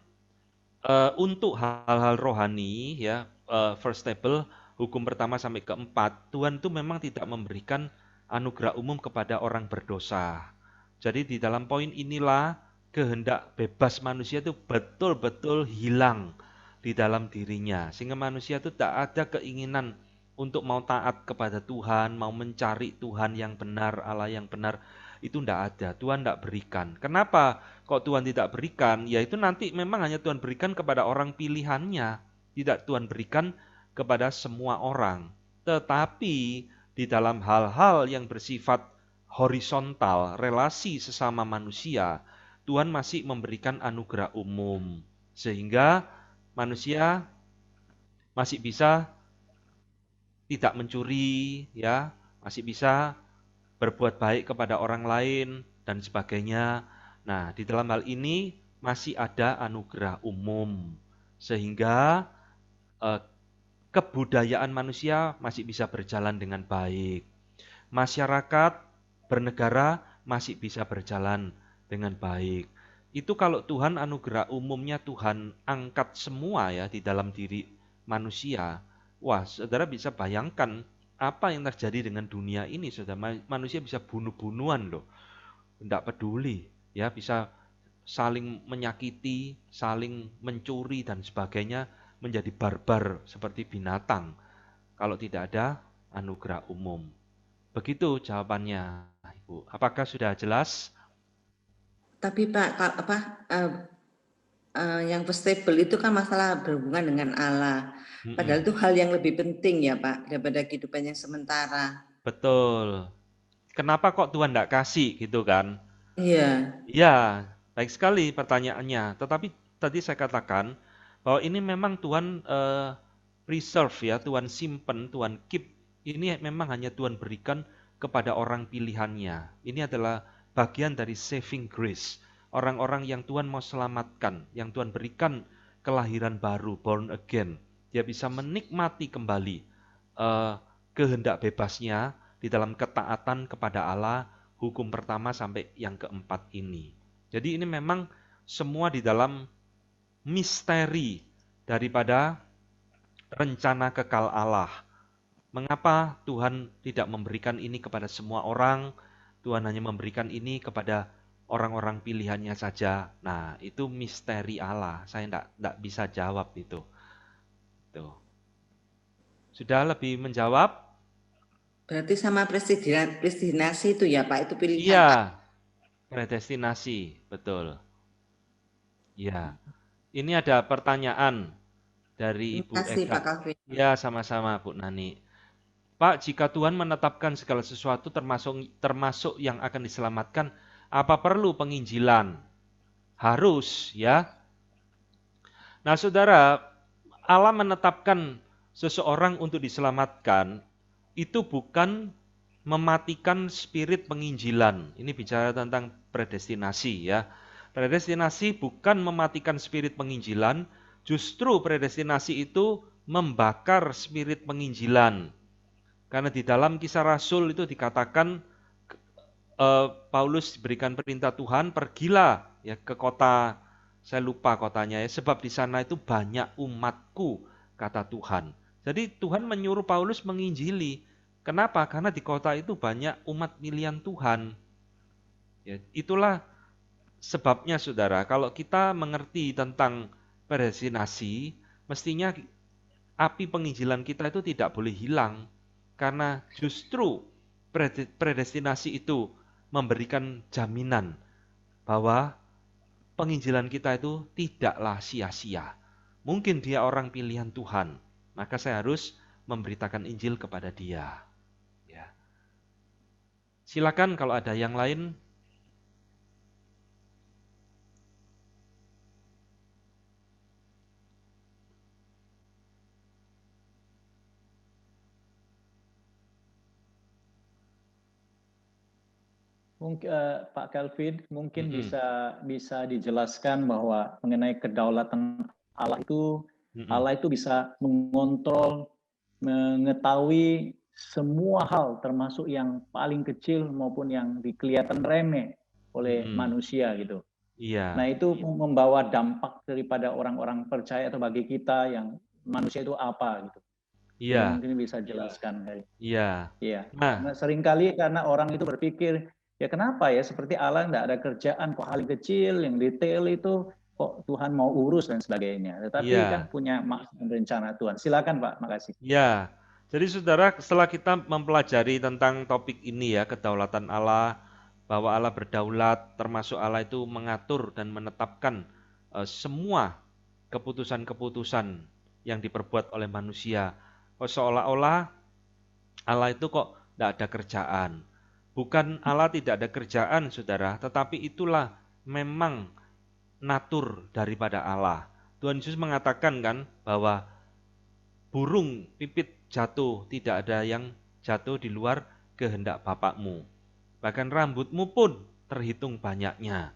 untuk hal-hal rohani ya first table hukum pertama sampai keempat Tuhan itu memang tidak memberikan anugerah umum kepada orang berdosa. Jadi di dalam poin inilah kehendak bebas manusia itu betul-betul hilang di dalam dirinya. Sehingga manusia itu tak ada keinginan untuk mau taat kepada Tuhan, mau mencari Tuhan yang benar, Allah yang benar. Itu tidak ada, Tuhan tidak berikan. Kenapa kok Tuhan tidak berikan? Ya itu nanti memang hanya Tuhan berikan kepada orang pilihannya. Tidak Tuhan berikan kepada semua orang. Tetapi di dalam hal-hal yang bersifat horizontal, relasi sesama manusia, Tuhan masih memberikan anugerah umum. Sehingga manusia masih bisa tidak mencuri, ya, masih bisa berbuat baik kepada orang lain, dan sebagainya. Nah, di dalam hal ini masih ada anugerah umum. Sehingga kebudayaan manusia masih bisa berjalan dengan baik. Masyarakat bernegara masih bisa berjalan dengan baik. Itu kalau Tuhan anugerah umumnya Tuhan angkat semua ya di dalam diri manusia. Wah, saudara bisa bayangkan apa yang terjadi dengan dunia ini, saudara. Manusia bisa bunuh-bunuhan loh. Tidak peduli, ya, bisa saling menyakiti, saling mencuri dan sebagainya, menjadi barbar seperti binatang kalau tidak ada anugerah umum. Begitu jawabannya, Ibu. Apakah sudah jelas? Tapi Pak, yang firstable itu kan masalah berhubungan dengan Allah. Padahal itu hal yang lebih penting ya Pak, daripada kehidupan yang sementara. Betul. Kenapa kok Tuhan tidak kasih gitu kan? Iya. Ya, baik sekali pertanyaannya. Tetapi tadi saya katakan bahwa ini memang Tuhan reserve ya, Tuhan simpen, Tuhan keep. Ini memang hanya Tuhan berikan kepada orang pilihannya. Ini adalah bagian dari saving grace. Orang-orang yang Tuhan mau selamatkan, yang Tuhan berikan kelahiran baru, born again. Dia bisa menikmati kembali kehendak bebasnya di dalam ketaatan kepada Allah, hukum pertama sampai yang keempat ini. Jadi ini memang semua di dalam misteri daripada rencana kekal Allah. Mengapa Tuhan tidak memberikan ini kepada semua orang? Tuhan hanya memberikan ini kepada orang-orang pilihannya saja. Nah, itu misteri Allah. Saya tidak bisa jawab itu. Tuh. Sudah lebih menjawab? Berarti sama predestinasi itu ya Pak, itu pilihan. Iya, predestinasi, betul. Ya, ini ada pertanyaan dari Ibu Terima kasih Pak Eka. Calvin. Ya, sama-sama Bu Nani. Pak, jika Tuhan menetapkan segala sesuatu termasuk yang akan diselamatkan, apa perlu penginjilan? Harus, ya. Nah, saudara, Allah menetapkan seseorang untuk diselamatkan, itu bukan mematikan spirit penginjilan. Ini bicara tentang predestinasi, ya. Predestinasi bukan mematikan spirit penginjilan, justru predestinasi itu membakar spirit penginjilan. Karena di dalam Kisah Rasul itu dikatakan Paulus diberikan perintah Tuhan, pergilah ya ke kota, saya lupa kotanya ya, sebab di sana itu banyak umatku, kata Tuhan. Jadi Tuhan menyuruh Paulus menginjili. Kenapa? Karena di kota itu banyak umat pilihan Tuhan. Ya, itulah sebabnya saudara, kalau kita mengerti tentang predestinasi, mestinya api penginjilan kita itu tidak boleh hilang. Karena justru predestinasi itu memberikan jaminan bahwa penginjilan kita itu tidaklah sia-sia. Mungkin dia orang pilihan Tuhan, maka saya harus memberitakan Injil kepada dia. Ya. Silakan kalau ada yang lain. Mungkin Pak Calvin mungkin bisa dijelaskan bahwa mengenai kedaulatan Allah itu bisa mengontrol, mengetahui semua hal termasuk yang paling kecil maupun yang kelihatan remeh oleh manusia gitu. Iya. Nah, itu membawa dampak daripada orang-orang percaya atau bagi kita yang manusia itu apa gitu. Iya. Jadi mungkin bisa jelaskan. Iya. Iya. Nah, seringkali karena orang itu berpikir, ya kenapa ya seperti Allah tidak ada kerjaan kok hal kecil yang detail itu kok Tuhan mau urus dan sebagainya. Tetapi kan punya maksud dan rencana Tuhan. Silakan Pak, makasih. Ya, jadi saudara setelah kita mempelajari tentang topik ini ya, kedaulatan Allah, bahwa Allah berdaulat, termasuk Allah itu mengatur dan menetapkan semua keputusan-keputusan yang diperbuat oleh manusia. Seolah-olah Allah itu kok tidak ada kerjaan. Bukan Allah tidak ada kerjaan, saudara, tetapi itulah memang natur daripada Allah. Tuhan Yesus mengatakan kan bahwa burung pipit jatuh, tidak ada yang jatuh di luar kehendak Bapakmu. Bahkan rambutmu pun terhitung banyaknya.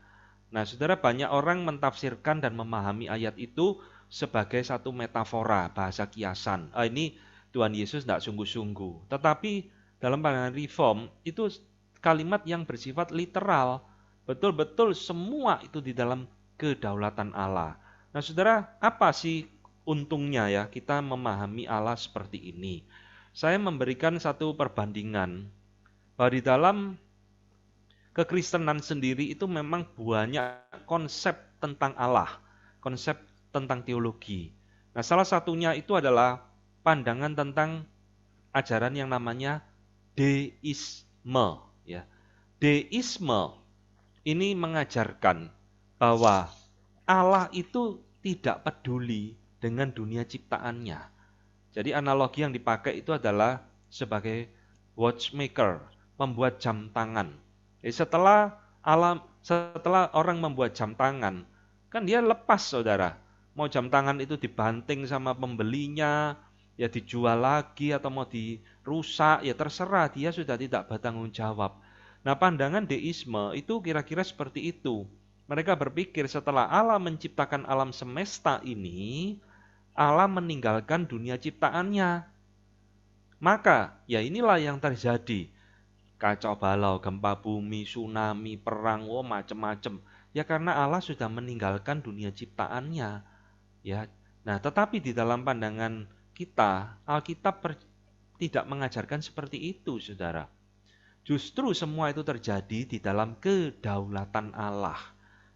Nah, saudara, banyak orang mentafsirkan dan memahami ayat itu sebagai satu metafora, bahasa kiasan. Ini Tuhan Yesus tidak sungguh-sungguh. Tetapi dalam pandangan reform, itu kalimat yang bersifat literal. Betul-betul semua itu di dalam kedaulatan Allah. Nah, saudara, apa sih untungnya ya kita memahami Allah seperti ini? Saya memberikan satu perbandingan bahwa di dalam kekristenan sendiri itu memang banyak konsep tentang Allah, konsep tentang teologi. Nah, salah satunya itu adalah pandangan tentang ajaran yang namanya deisme. Ya. Deisme ini mengajarkan bahwa Allah itu tidak peduli dengan dunia ciptaannya. Jadi analogi yang dipakai itu adalah sebagai watchmaker, membuat jam tangan. Jadi setelah orang membuat jam tangan, kan dia lepas, saudara. Mau jam tangan itu dibanting sama pembelinya, ya dijual lagi atau mau dirusak, ya terserah, dia sudah tidak bertanggung jawab. Nah, pandangan deisme itu kira-kira seperti itu. Mereka berpikir setelah Allah menciptakan alam semesta ini, Allah meninggalkan dunia ciptaannya. Maka, ya inilah yang terjadi. Kacau balau, gempa bumi, tsunami, perang, macam-macam. Ya karena Allah sudah meninggalkan dunia ciptaannya. Ya. Nah, tetapi di dalam pandangan kita, Alkitab tidak mengajarkan seperti itu, saudara. Justru semua itu terjadi di dalam kedaulatan Allah.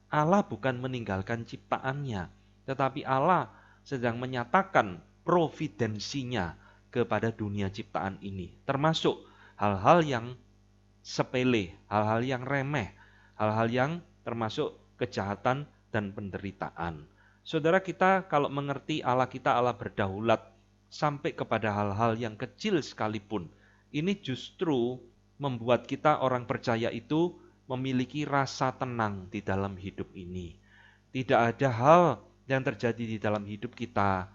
Allah bukan meninggalkan ciptaannya, tetapi Allah sedang menyatakan providensinya kepada dunia ciptaan ini. Termasuk hal-hal yang sepele, hal-hal yang remeh, hal-hal yang termasuk kejahatan dan penderitaan. Saudara, kita kalau mengerti Allah kita Allah berdaulat sampai kepada hal-hal yang kecil sekalipun, ini justru membuat kita orang percaya itu memiliki rasa tenang di dalam hidup ini. Tidak ada hal yang terjadi di dalam hidup kita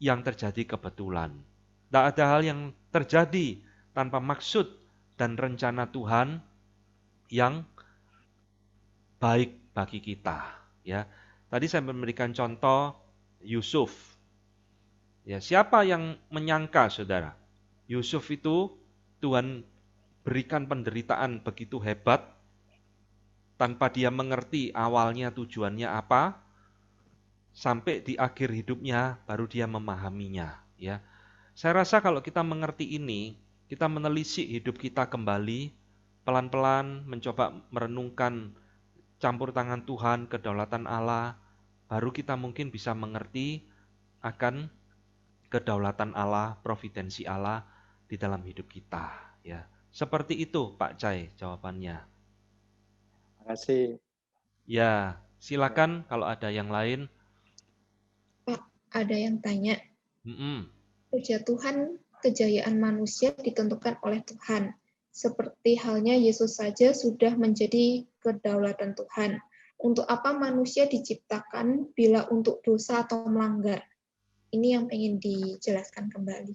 yang terjadi kebetulan. Tidak ada hal yang terjadi tanpa maksud dan rencana Tuhan yang baik bagi kita. Ya, tadi saya memberikan contoh Yusuf. Ya, siapa yang menyangka, saudara? Yusuf itu Tuhan berikan penderitaan begitu hebat tanpa dia mengerti awalnya tujuannya apa, sampai di akhir hidupnya baru dia memahaminya. Ya, saya rasa kalau kita mengerti ini, kita menelisik hidup kita kembali, pelan-pelan mencoba merenungkan campur tangan Tuhan, kedaulatan Allah, baru kita mungkin bisa mengerti akan kedaulatan Allah, providensi Allah di dalam hidup kita. Ya, seperti itu Pak Cai jawabannya. Terima kasih. Ya, silakan kalau ada yang lain. Pak, ada yang tanya. Kejayaan manusia ditentukan oleh Tuhan. Seperti halnya Yesus saja sudah menjadi kedaulatan Tuhan. Untuk apa manusia diciptakan bila untuk dosa atau melanggar? Ini yang ingin dijelaskan kembali.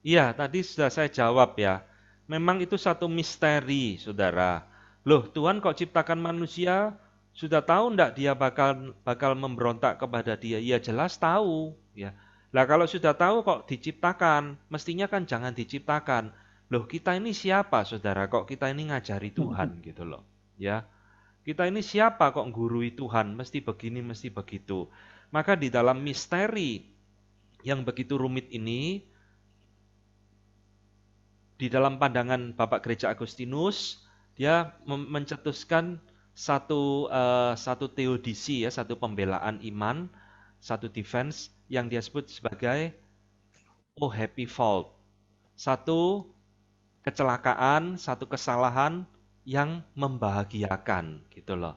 Iya, tadi sudah saya jawab ya. Memang itu satu misteri, saudara. Loh, Tuhan kok ciptakan manusia, sudah tahu enggak dia bakal memberontak kepada dia? Ya jelas tahu, ya. Lah kalau sudah tahu kok diciptakan, mestinya kan jangan diciptakan. Loh, kita ini siapa, saudara? Kok kita ini ngajari Tuhan gitu loh, ya. Kita ini siapa kok gurui Tuhan? Mesti begini, mesti begitu. Maka di dalam misteri yang begitu rumit ini, di dalam pandangan Bapak Gereja Agustinus, dia mencetuskan satu teodisi, ya, satu pembelaan iman, satu defense yang dia sebut sebagai oh happy fault. Satu kecelakaan, satu kesalahan yang membahagiakan gitu loh.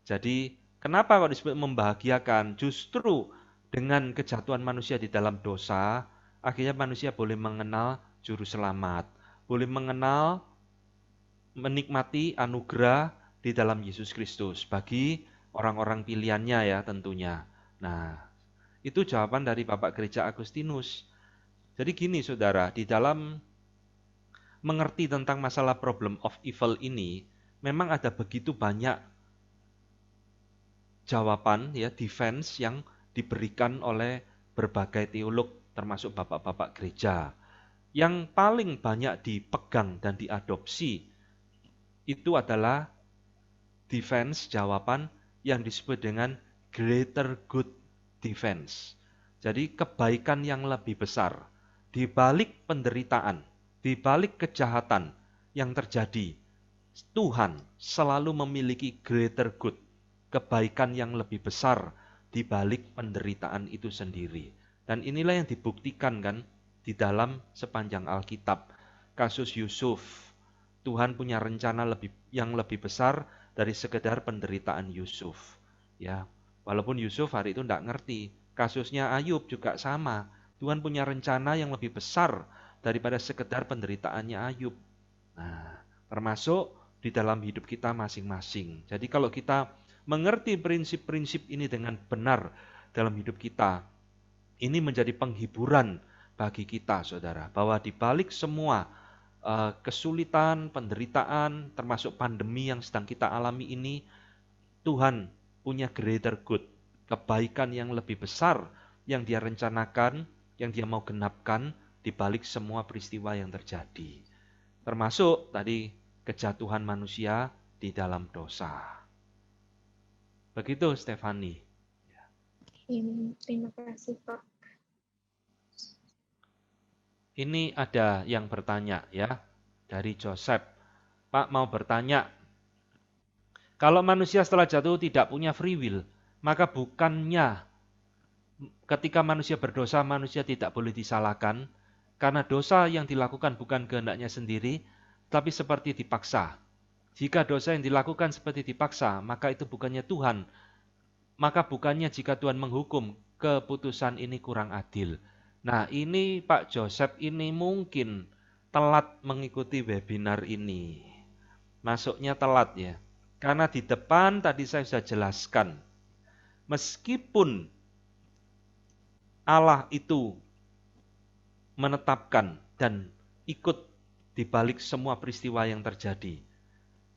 Jadi kenapa kok disebut membahagiakan? Justru dengan kejatuhan manusia di dalam dosa, akhirnya manusia boleh mengenal juru selamat, boleh mengenal, menikmati anugerah di dalam Yesus Kristus bagi orang-orang pilihannya ya tentunya. Nah, itu jawaban dari Bapak Gereja Agustinus. Jadi gini saudara, di dalam mengerti tentang masalah problem of evil ini, memang ada begitu banyak jawaban ya, defense yang diberikan oleh berbagai teolog termasuk bapak-bapak gereja. Yang paling banyak dipegang dan diadopsi itu adalah defense jawaban yang disebut dengan greater good defense. Jadi kebaikan yang lebih besar di balik penderitaan, di balik kejahatan yang terjadi. Tuhan selalu memiliki greater good, kebaikan yang lebih besar di balik penderitaan itu sendiri. Dan inilah yang dibuktikan kan di dalam sepanjang Alkitab. Kasus Yusuf, Tuhan punya rencana yang lebih besar dari sekedar penderitaan Yusuf. Ya, walaupun Yusuf hari itu tidak ngerti. Kasusnya Ayub juga sama. Tuhan punya rencana yang lebih besar daripada sekedar penderitaannya Ayub. Nah, termasuk di dalam hidup kita masing-masing. Jadi kalau kita mengerti prinsip-prinsip ini dengan benar dalam hidup kita, ini menjadi penghiburan bagi kita, saudara, bahwa di balik semua kesulitan, penderitaan, termasuk pandemi yang sedang kita alami ini, Tuhan punya greater good, kebaikan yang lebih besar yang Dia rencanakan, yang Dia mau genapkan di balik semua peristiwa yang terjadi. Termasuk tadi kejatuhan manusia di dalam dosa. Begitu, Stefani. Terima kasih, Pak. Ini ada yang bertanya ya, dari Joseph. Pak mau bertanya, kalau manusia setelah jatuh tidak punya free will, maka bukannya ketika manusia berdosa, manusia tidak boleh disalahkan, karena dosa yang dilakukan bukan kehendaknya sendiri, tapi seperti dipaksa. Jika dosa yang dilakukan seperti dipaksa, maka itu bukannya Tuhan. Maka bukannya jika Tuhan menghukum, keputusan ini kurang adil. Nah, ini Pak Joseph ini mungkin telat mengikuti webinar ini. Masuknya telat ya. Karena di depan tadi saya sudah jelaskan. Meskipun Allah itu menetapkan dan ikut di balik semua peristiwa yang terjadi,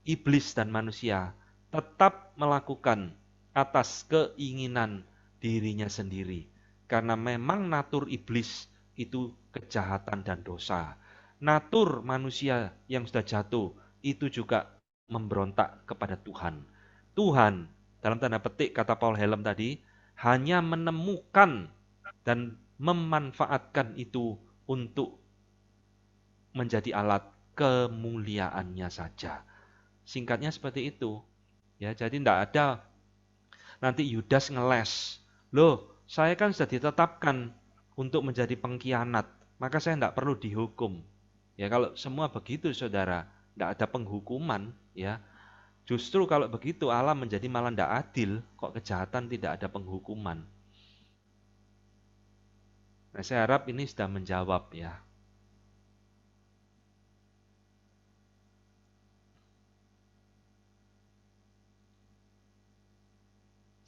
iblis dan manusia tetap melakukan atas keinginan dirinya sendiri. Karena memang natur iblis itu kejahatan dan dosa. Natur manusia yang sudah jatuh itu juga memberontak kepada Tuhan. Tuhan, dalam tanda petik kata Paul Helm tadi, hanya menemukan dan memanfaatkan itu untuk menjadi alat kemuliaannya saja. Singkatnya seperti itu. Ya, jadi tidak ada nanti Yudas ngeles. Loh, saya kan sudah ditetapkan untuk menjadi pengkhianat, maka saya tidak perlu dihukum. Ya, kalau semua begitu, saudara, tidak ada penghukuman. Ya, justru kalau begitu Allah menjadi malah tidak adil, kok kejahatan tidak ada penghukuman. Nah, saya harap ini sudah menjawab ya.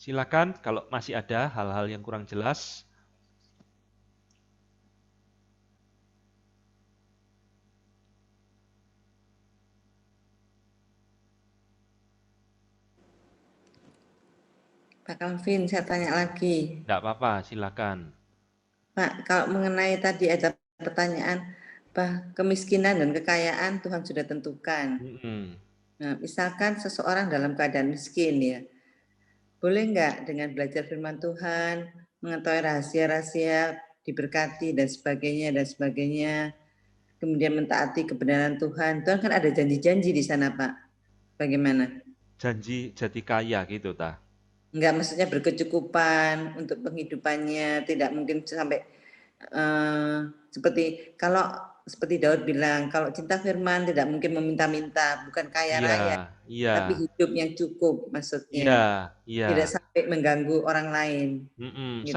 Silakan kalau masih ada hal-hal yang kurang jelas. Pak Calvin, saya tanya lagi. Tidak apa-apa, silakan. Pak, kalau mengenai tadi ada pertanyaan, kemiskinan dan kekayaan Tuhan sudah tentukan. Nah, misalkan seseorang dalam keadaan miskin ya, boleh nggak dengan belajar firman Tuhan, mengetahui rahasia-rahasia, diberkati dan sebagainya, kemudian mentaati kebenaran Tuhan. Tuhan kan ada janji-janji di sana, Pak. Bagaimana? Janji jadi kaya gitu, ta? Enggak, maksudnya berkecukupan untuk penghidupannya, tidak mungkin sampai seperti Daud bilang, kalau cinta firman tidak mungkin meminta-minta, bukan kaya raya, tapi hidup yang cukup maksudnya. Tidak sampai mengganggu orang lain. Gitu.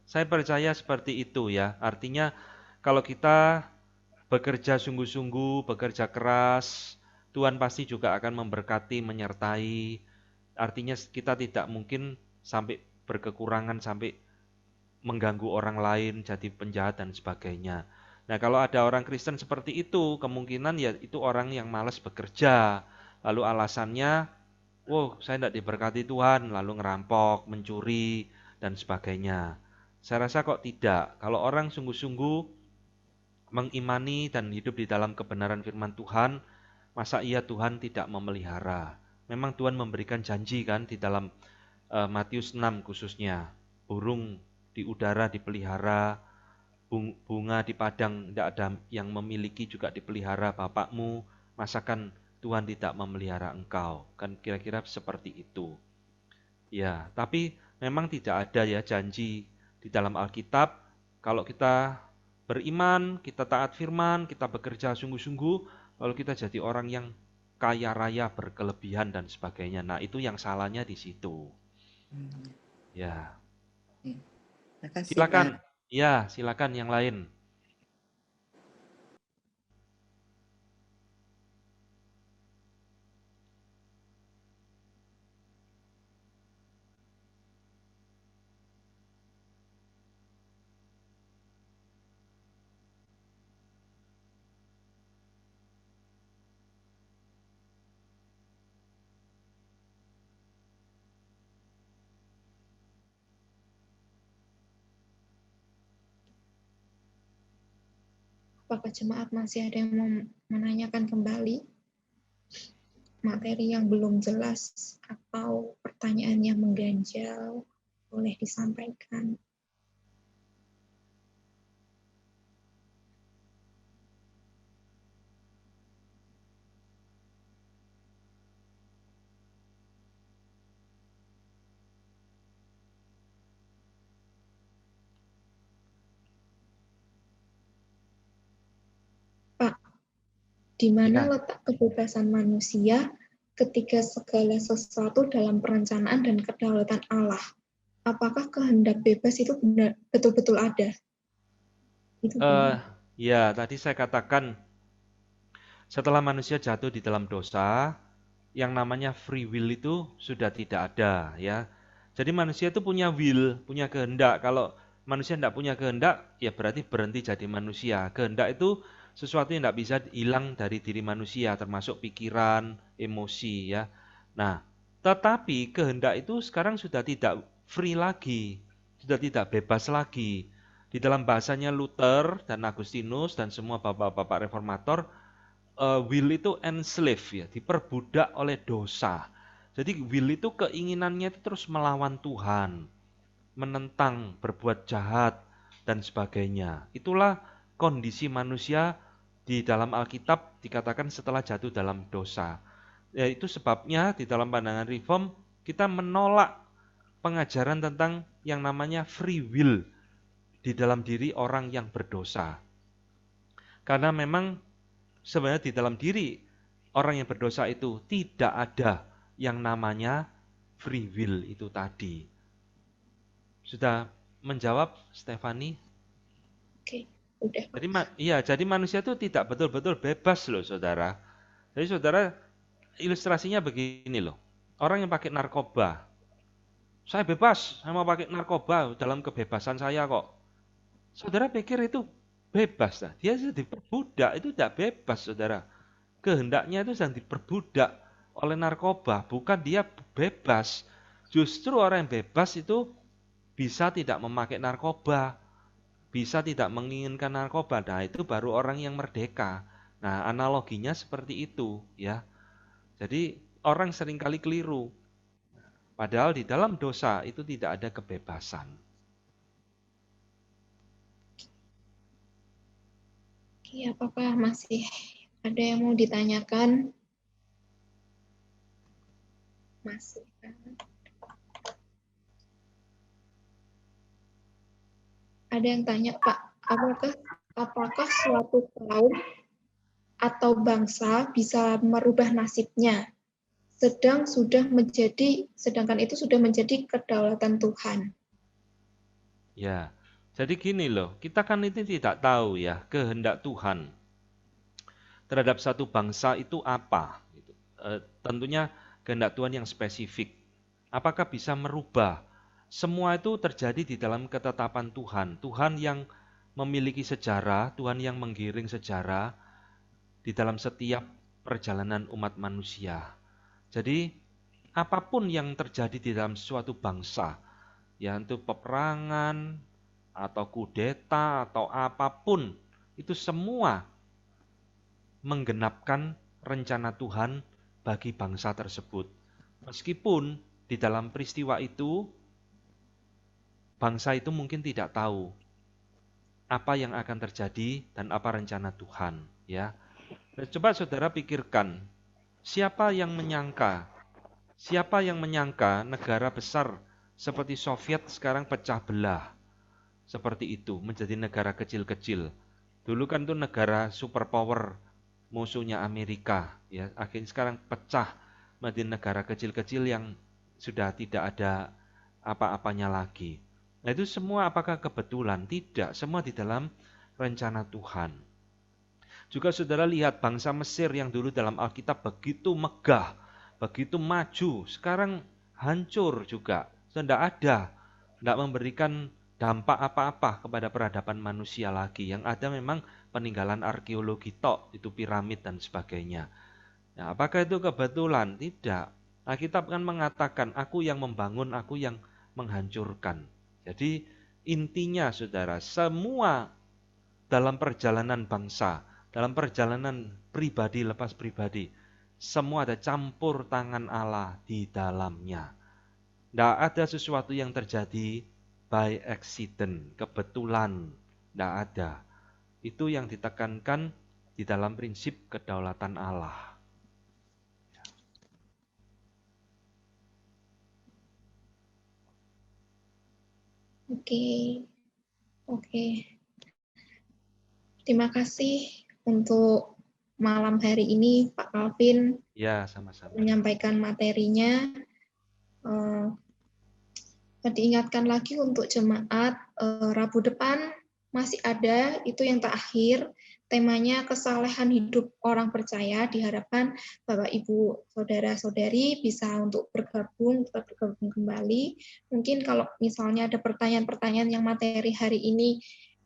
Saya percaya seperti itu ya. Artinya kalau kita bekerja sungguh-sungguh, bekerja keras, Tuhan pasti juga akan memberkati, menyertai. Artinya kita tidak mungkin sampai berkekurangan, sampai mengganggu orang lain, jadi penjahat dan sebagainya. Nah, kalau ada orang Kristen seperti itu, kemungkinan ya itu orang yang malas bekerja. Lalu alasannya, saya tidak diberkati Tuhan, lalu ngerampok, mencuri, dan sebagainya. Saya rasa kok tidak. Kalau orang sungguh-sungguh mengimani dan hidup di dalam kebenaran firman Tuhan, masa iya Tuhan tidak memelihara? Memang Tuhan memberikan janji kan di dalam Matius 6 khususnya. Burung di udara dipelihara, bunga di padang tidak ada yang memiliki juga dipelihara Bapakmu, masakan Tuhan tidak memelihara engkau? Kan kira-kira seperti itu. Ya, tapi memang tidak ada ya janji di dalam Alkitab. Kalau kita beriman, kita taat firman, kita bekerja sungguh-sungguh, lalu kita jadi orang yang kaya raya, berkelebihan dan sebagainya. Nah, itu yang salahnya di situ. Ya. Makasih, Silakan. Pak. Ya, silakan yang lain. Apakah jemaat masih ada yang mau menanyakan kembali materi yang belum jelas atau pertanyaan yang mengganjal? Boleh disampaikan. Pak, di mana letak kebebasan manusia ketika segala sesuatu dalam perencanaan dan kedaulatan Allah? Apakah kehendak bebas itu betul-betul ada? Ya, tadi saya katakan setelah manusia jatuh di dalam dosa, yang namanya free will itu sudah tidak ada ya. Jadi manusia itu punya will, punya kehendak. Kalau manusia tidak punya kehendak, ya berarti berhenti jadi manusia. Kehendak itu sesuatu yang tidak bisa hilang dari diri manusia, termasuk pikiran, emosi ya. Nah, tetapi kehendak itu sekarang sudah tidak free lagi, sudah tidak bebas lagi. Di dalam bahasanya Luther dan Agustinus dan semua bapak-bapak reformator, will itu enslave ya, diperbudak oleh dosa. Jadi will itu keinginannya itu terus melawan Tuhan, menentang, berbuat jahat dan sebagainya. Itulah kondisi manusia di dalam Alkitab dikatakan setelah jatuh dalam dosa. Ya, itu sebabnya di dalam pandangan Reform kita menolak pengajaran tentang yang namanya free will di dalam diri orang yang berdosa. Karena memang sebenarnya di dalam diri orang yang berdosa itu tidak ada yang namanya free will itu tadi. Sudah menjawab, Stefani? Oke, udah. Jadi manusia itu tidak betul-betul bebas loh, saudara. Jadi saudara, ilustrasinya begini loh. Orang yang pakai narkoba, saya bebas, saya mau pakai narkoba dalam kebebasan saya kok. Saudara pikir itu bebas? Nah, dia sudah diperbudak, itu tidak bebas, saudara. Kehendaknya itu sedang diperbudak oleh narkoba, bukan dia bebas. Justru orang yang bebas itu bisa tidak memakai narkoba, bisa tidak menginginkan narkoba. Nah, itu baru orang yang merdeka. Nah, analoginya seperti itu ya. Jadi orang seringkali keliru. Padahal di dalam dosa itu tidak ada kebebasan. Oke, apakah masih ada yang mau ditanyakan? Masih. Ada yang tanya, Pak, apakah suatu kaum atau bangsa bisa merubah nasibnya, sedangkan itu sudah menjadi kedaulatan Tuhan? Ya, jadi gini loh, kita kan itu tidak tahu ya kehendak Tuhan. terhadap satu bangsa itu apa? Tentunya kehendak Tuhan yang spesifik. Apakah bisa merubah? Semua itu terjadi di dalam ketetapan Tuhan. Tuhan yang memiliki sejarah, Tuhan yang menggiring sejarah di dalam setiap perjalanan umat manusia. Jadi apapun yang terjadi di dalam suatu bangsa, ya itu peperangan atau kudeta atau apapun, itu semua menggenapkan rencana Tuhan bagi bangsa tersebut. Meskipun di dalam peristiwa itu bangsa itu mungkin tidak tahu apa yang akan terjadi dan apa rencana Tuhan, ya. Coba saudara pikirkan, siapa yang menyangka negara besar seperti Soviet sekarang pecah belah seperti itu menjadi negara kecil-kecil. Dulu kan itu negara superpower, musuhnya Amerika, ya. Akhirnya sekarang pecah menjadi negara kecil-kecil yang sudah tidak ada apa-apanya lagi. Nah, itu semua apakah kebetulan? Tidak, semua di dalam rencana Tuhan. Juga saudara lihat bangsa Mesir yang dulu dalam Alkitab begitu megah, begitu maju, sekarang hancur juga. Tidak ada, tidak memberikan dampak apa-apa kepada peradaban manusia lagi. Yang ada memang peninggalan arkeologi tok, itu piramid dan sebagainya. Nah, apakah itu kebetulan? Tidak. Alkitab kan mengatakan, aku yang membangun, aku yang menghancurkan. Jadi intinya saudara, semua dalam perjalanan bangsa, dalam perjalanan pribadi lepas pribadi, semua ada campur tangan Allah di dalamnya. Tidak ada sesuatu yang terjadi by accident, kebetulan. Tidak ada. Itu yang ditekankan di dalam prinsip kedaulatan Allah. Oke. Terima kasih untuk malam hari ini Pak Calvin. Ya, sama-sama. Menyampaikan materinya. Diingatkan lagi untuk jemaat, Rabu depan masih ada, itu yang terakhir. Temanya kesalehan hidup orang percaya. Diharapkan Bapak Ibu Saudara-saudari bisa untuk tetap bergabung kembali. Mungkin kalau misalnya ada pertanyaan-pertanyaan yang materi hari ini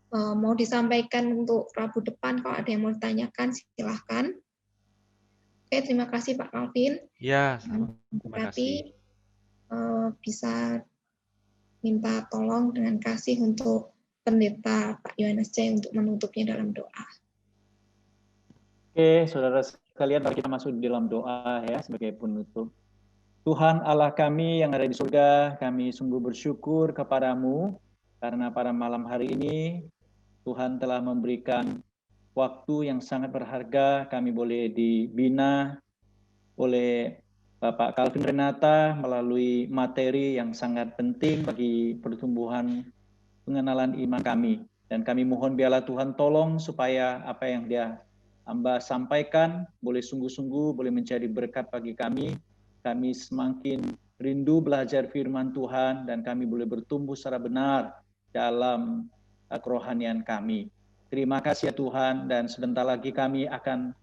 mau disampaikan untuk Rabu depan, kalau ada yang mau ditanyakan silahkan. Oke, terima kasih Pak Calvin. Ya, terima kasih. Bisa minta tolong dengan kasih untuk Pendeta Pak Yohanes C. untuk menutupnya dalam doa. Oke, saudara sekalian, mari kita masuk di dalam doa ya sebagai penutup. Tuhan Allah kami yang ada di surga, kami sungguh bersyukur kepadamu karena pada malam hari ini Tuhan telah memberikan waktu yang sangat berharga, kami boleh dibina oleh Bapak Calvin Renata melalui materi yang sangat penting bagi pertumbuhan pengenalan iman kami. Dan kami mohon biarlah Tuhan tolong supaya apa yang dia hamba sampaikan boleh sungguh-sungguh boleh menjadi berkat bagi kami. Kami semakin rindu belajar firman Tuhan dan kami boleh bertumbuh secara benar dalam kerohanian kami. Terima kasih ya Tuhan, dan sebentar lagi kami akan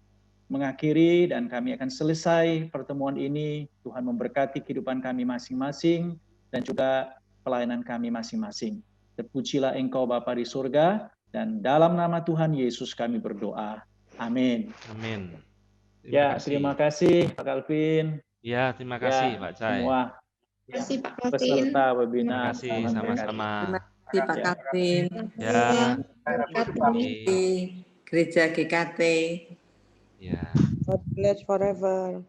mengakhiri dan kami akan selesai pertemuan ini. Tuhan memberkati kehidupan kami masing-masing dan juga pelayanan kami masing-masing. Terpujilah Engkau Bapa di surga, dan dalam nama Tuhan Yesus kami berdoa. Amin. Amin. Terima kasih Pak Calvin. Ya, terima kasih Pak Cai. Semua Terima kasih Pak Calvin. peserta webinar. Terima kasih, sama-sama. Terima kasih Pak Calvin. Ya. Gereja GKT. Ya. God bless forever.